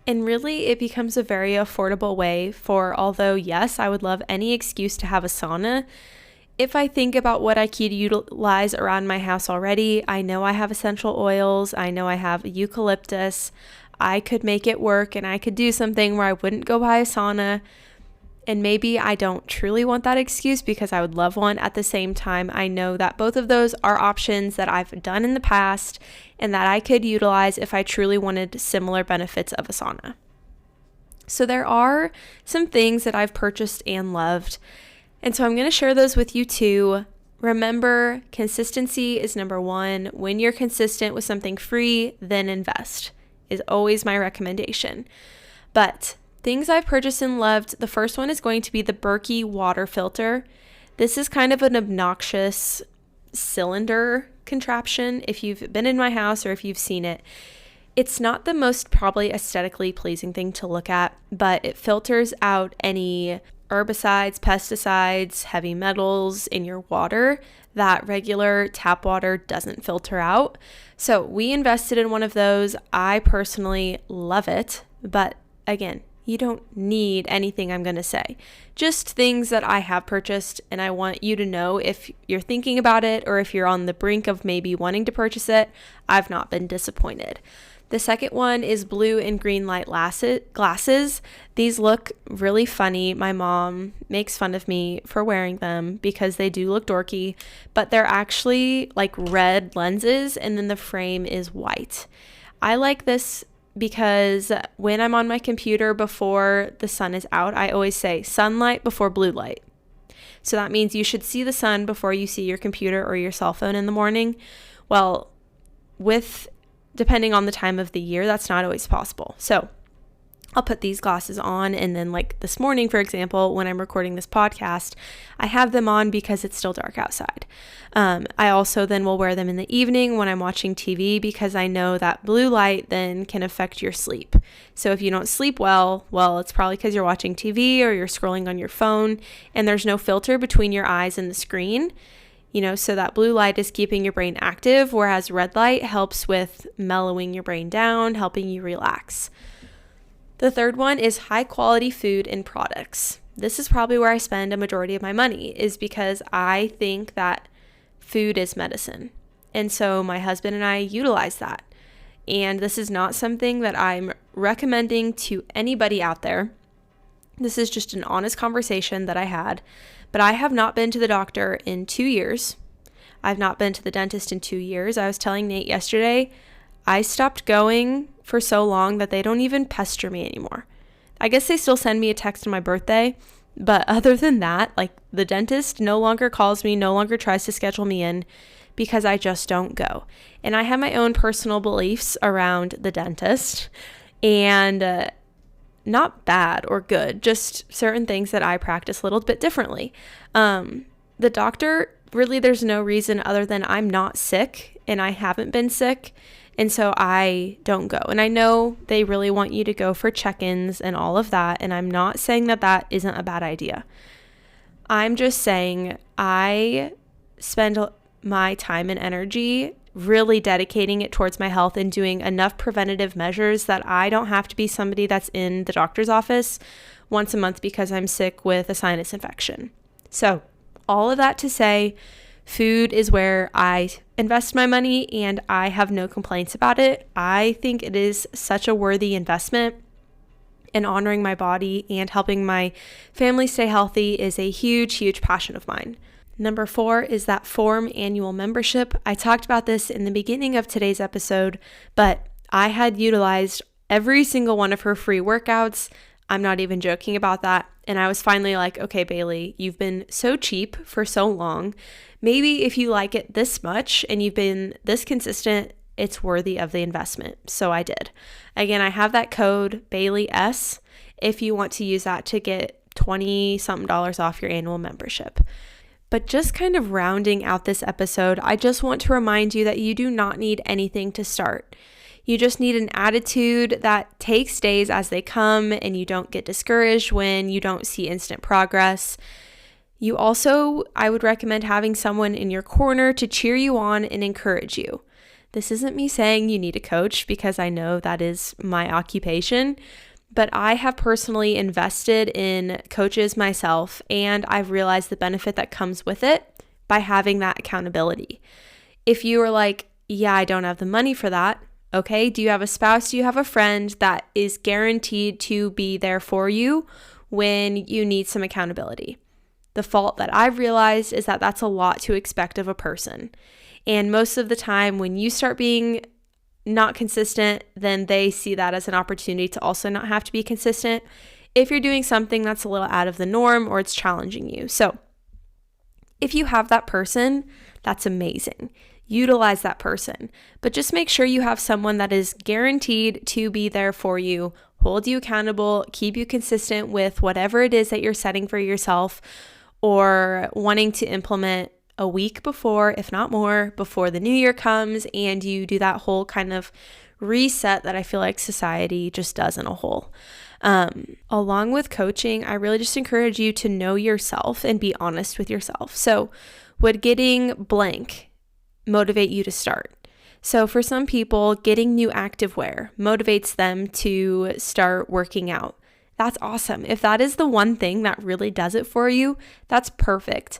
And really, it becomes a very affordable way for, although yes, I would love any excuse to have a sauna. If I think about what I could utilize around my house already, I know I have essential oils. I know I have eucalyptus. I could make it work, and I could do something where I wouldn't go buy a sauna. And maybe I don't truly want that excuse because I would love one. At the same time, I know that both of those are options that I've done in the past and that I could utilize if I truly wanted similar benefits of a sauna. So there are some things that I've purchased and loved. And so I'm going to share those with you too. Remember, consistency is number one. When you're consistent with something free, then invest is always my recommendation. But things I've purchased and loved, the first one is going to be the Berkey water filter. This is kind of an obnoxious cylinder contraption if you've been in my house or if you've seen it. It's not the most probably aesthetically pleasing thing to look at, but it filters out any herbicides, pesticides, heavy metals in your water that regular tap water doesn't filter out. So we invested in one of those. I personally love it, but again, you don't need anything I'm going to say. Just things that I have purchased, and I want you to know if you're thinking about it or if you're on the brink of maybe wanting to purchase it, I've not been disappointed. The second one is blue and green light glasses. These look really funny. My mom makes fun of me for wearing them because they do look dorky, but they're actually like red lenses, and then the frame is white. I like this because when I'm on my computer before the sun is out, I always say sunlight before blue light. So that means you should see the sun before you see your computer or your cell phone in the morning. Well, depending on the time of the year, that's not always possible. So I'll put these glasses on, and then like this morning, for example, when I'm recording this podcast, I have them on because it's still dark outside. I also then will wear them in the evening when I'm watching TV because I know that blue light then can affect your sleep. So if you don't sleep well, it's probably because you're watching TV or you're scrolling on your phone and there's no filter between your eyes and the screen. So that blue light is keeping your brain active, whereas red light helps with mellowing your brain down, helping you relax. The third one is high quality food and products. This is probably where I spend a majority of my money, is because I think that food is medicine. And so my husband and I utilize that. And this is not something that I'm recommending to anybody out there. This is just an honest conversation that I had. But I have not been to the doctor in 2 years. I've not been to the dentist in 2 years. I was telling Nate yesterday, I stopped going for so long that they don't even pester me anymore. I guess they still send me a text on my birthday, but other than that, like the dentist no longer calls me, no longer tries to schedule me in because I just don't go. And I have my own personal beliefs around the dentist, and not bad or good, just certain things that I practice a little bit differently. The doctor, really, there's no reason other than I'm not sick and I haven't been sick. And so I don't go. And I know they really want you to go for check-ins and all of that. And I'm not saying that that isn't a bad idea. I'm just saying I spend my time and energy really dedicating it towards my health and doing enough preventative measures that I don't have to be somebody that's in the doctor's office once a month because I'm sick with a sinus infection. So all of that to say, food is where I invest my money and I have no complaints about it. I think it is such a worthy investment, and honoring my body and helping my family stay healthy is a huge, huge passion of mine. Number 4 is that Form annual membership. I talked about this in the beginning of today's episode, but I had utilized every single one of her free workouts. I'm not even joking about that. And I was finally like, okay, Bailey, you've been so cheap for so long. Maybe if you like it this much and you've been this consistent, it's worthy of the investment. So I did. Again, I have that code Bailey S if you want to use that to get $20-something off your annual membership. But just kind of rounding out this episode, I just want to remind you that you do not need anything to start. You just need an attitude that takes days as they come and you don't get discouraged when you don't see instant progress. You also, I would recommend having someone in your corner to cheer you on and encourage you. This isn't me saying you need a coach because I know that is my occupation, but I have personally invested in coaches myself and I've realized the benefit that comes with it by having that accountability. If you are like, yeah, I don't have the money for that, okay, do you have a spouse? Do you have a friend that is guaranteed to be there for you when you need some accountability? The fault that I've realized is that that's a lot to expect of a person. And most of the time when you start being not consistent, then they see that as an opportunity to also not have to be consistent if you're doing something that's a little out of the norm or it's challenging you. So if you have that person, that's amazing. Utilize that person, but just make sure you have someone that is guaranteed to be there for you, hold you accountable, keep you consistent with whatever it is that you're setting for yourself or wanting to implement a week before, if not more, before the new year comes and you do that whole kind of reset that I feel like society just does in a whole. Along with coaching, I really just encourage you to know yourself and be honest with yourself. So would getting blank motivate you to start? So for some people, getting new activewear motivates them to start working out. That's awesome. If that is the one thing that really does it for you, that's perfect.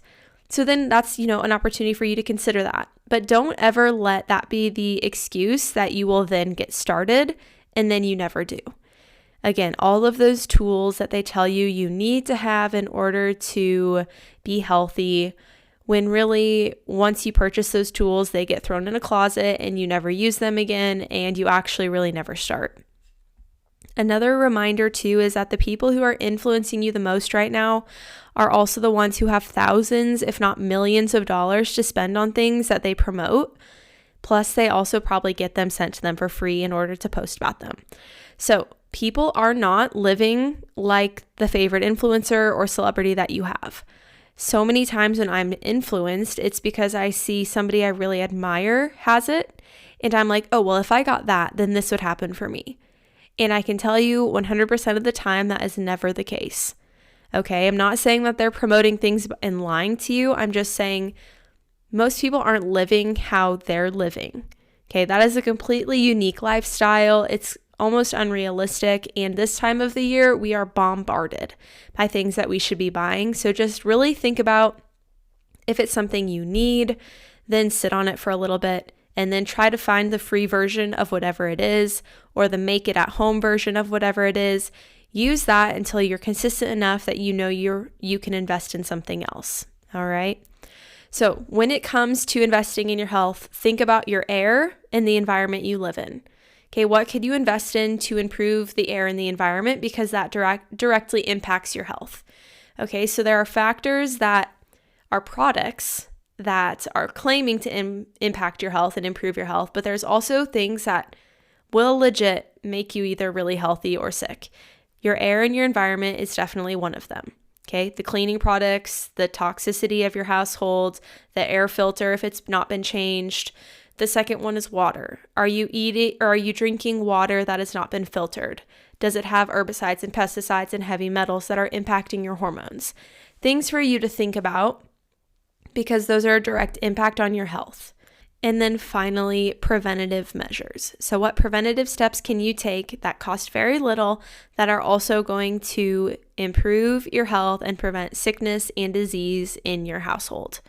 So then that's, an opportunity for you to consider that. But don't ever let that be the excuse that you will then get started and then you never do. Again, all of those tools that they tell you you need to have in order to be healthy, when really once you purchase those tools, they get thrown in a closet and you never use them again and you actually really never start. Another reminder too is that the people who are influencing you the most right now are also the ones who have thousands, if not millions of dollars to spend on things that they promote. Plus, they also probably get them sent to them for free in order to post about them. So people are not living like the favorite influencer or celebrity that you have. So many times when I'm influenced, it's because I see somebody I really admire has it. And I'm like, oh, well, if I got that, then this would happen for me. And I can tell you 100% of the time that is never the case. Okay, I'm not saying that they're promoting things and lying to you. I'm just saying most people aren't living how they're living. Okay, that is a completely unique lifestyle. It's almost unrealistic. And this time of the year, we are bombarded by things that we should be buying. So just really think about if it's something you need, then sit on it for a little bit and then try to find the free version of whatever it is or the make it at home version of whatever it is. Use that until you're consistent enough that you know you can invest in something else. All right. So when it comes to investing in your health, think about your air and the environment you live in. Okay, what could you invest in to improve the air and the environment because that directly impacts your health? Okay, so there are factors that are products that are claiming to impact your health and improve your health, but there's also things that will legit make you either really healthy or sick. Your air and your environment is definitely one of them. Okay, the cleaning products, the toxicity of your household, the air filter if it's not been changed, The second one is water. Are you drinking water that has not been filtered? Does it have herbicides and pesticides and heavy metals that are impacting your hormones? Things for you to think about, because those are a direct impact on your health. And then finally, preventative measures. So what preventative steps can you take that cost very little that are also going to improve your health and prevent sickness and disease in your household?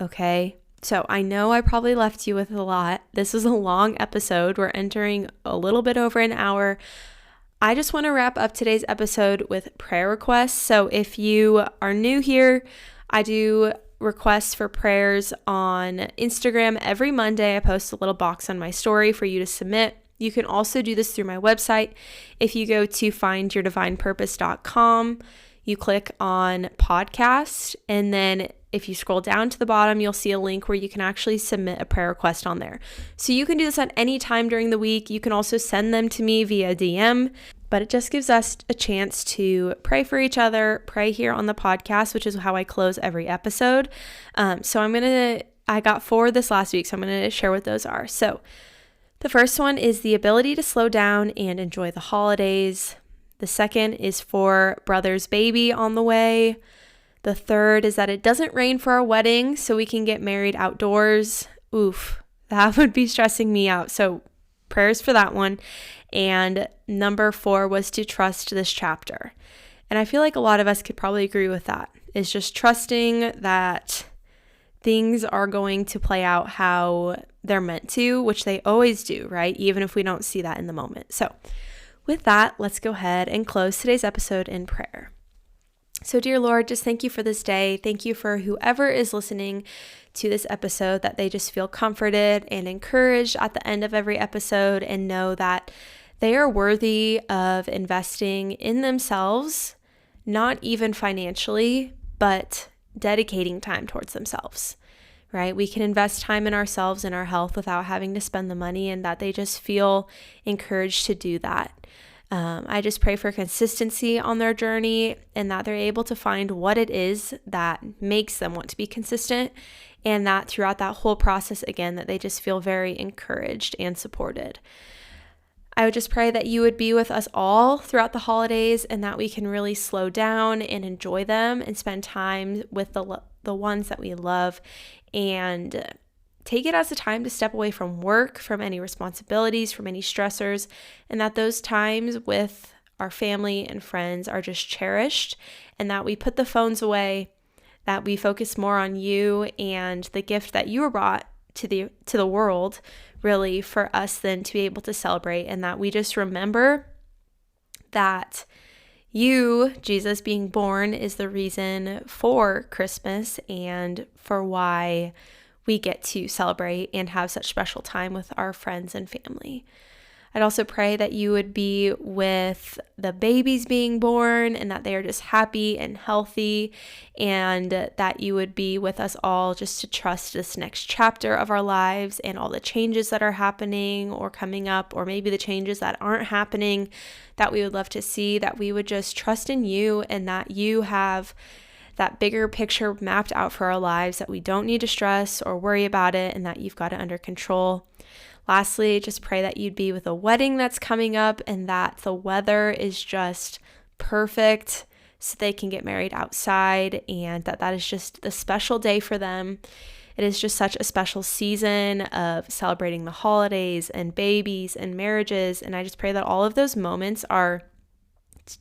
Okay, so I know I probably left you with a lot. This is a long episode. We're entering a little bit over an hour. I just want to wrap up today's episode with prayer requests. So if you are new here, I do requests for prayers on Instagram every Monday. I post a little box on my story for you to submit. You can also do this through my website. If you go to findyourdivinepurpose.com, you click on podcast, and then if you scroll down to the bottom, you'll see a link where you can actually submit a prayer request on there. So you can do this at any time during the week. You can also send them to me via DM, but it just gives us a chance to pray for each other, pray here on the podcast, which is how I close every episode. So I got 4 this last week, so I'm going to share what those are. So the first one is the ability to slow down and enjoy the holidays. The second is for brother's baby on the way. The third is that it doesn't rain for our wedding, so we can get married outdoors. Oof, that would be stressing me out. So prayers for that one. And number 4 was to trust this chapter. And I feel like a lot of us could probably agree with that. It's just trusting that things are going to play out how they're meant to, which they always do, right? Even if we don't see that in the moment. So with that, let's go ahead and close today's episode in prayer. So dear Lord, just thank you for this day. Thank you for whoever is listening to this episode, that they just feel comforted and encouraged at the end of every episode and know that they are worthy of investing in themselves, not even financially, but dedicating time towards themselves, right? We can invest time in ourselves and our health without having to spend the money, and that they just feel encouraged to do that. I just pray for consistency on their journey, and that they're able to find what it is that makes them want to be consistent, and that throughout that whole process, again, that they just feel very encouraged and supported. I would just pray that you would be with us all throughout the holidays, and that we can really slow down and enjoy them and spend time with the ones that we love, and take it as a time to step away from work, from any responsibilities, from any stressors, and that those times with our family and friends are just cherished, and that we put the phones away, that we focus more on you and the gift that you were brought to the world, really, for us then to be able to celebrate, and that we just remember that you, Jesus, being born is the reason for Christmas and for why we get to celebrate and have such special time with our friends and family. I'd also pray that you would be with the babies being born, and that they are just happy and healthy, and that you would be with us all just to trust this next chapter of our lives and all the changes that are happening or coming up, or maybe the changes that aren't happening that we would love to see, that we would just trust in you, and that you have that bigger picture mapped out for our lives, that we don't need to stress or worry about it, and that you've got it under control. Lastly, just pray that you'd be with a wedding that's coming up, and that the weather is just perfect so they can get married outside, and that is just the special day for them. It is just such a special season of celebrating the holidays and babies and marriages, and I just pray that all of those moments are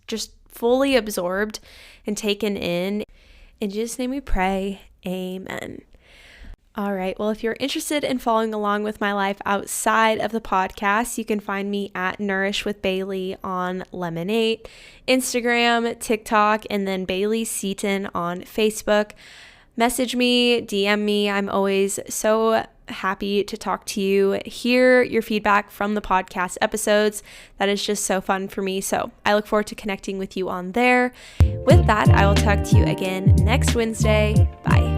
just fully absorbed and taken in. In Jesus' name we pray, amen. All right, well, if you're interested in following along with my life outside of the podcast, you can find me at Nourish with Bailey on Lemonade, Instagram, TikTok, and then Bailey Seaton on Facebook. Message me, DM me. I'm always so happy to talk to you, hear your feedback from the podcast episodes. That is just so fun for me. So I look forward to connecting with you on there. With that, I will talk to you again next Wednesday. Bye.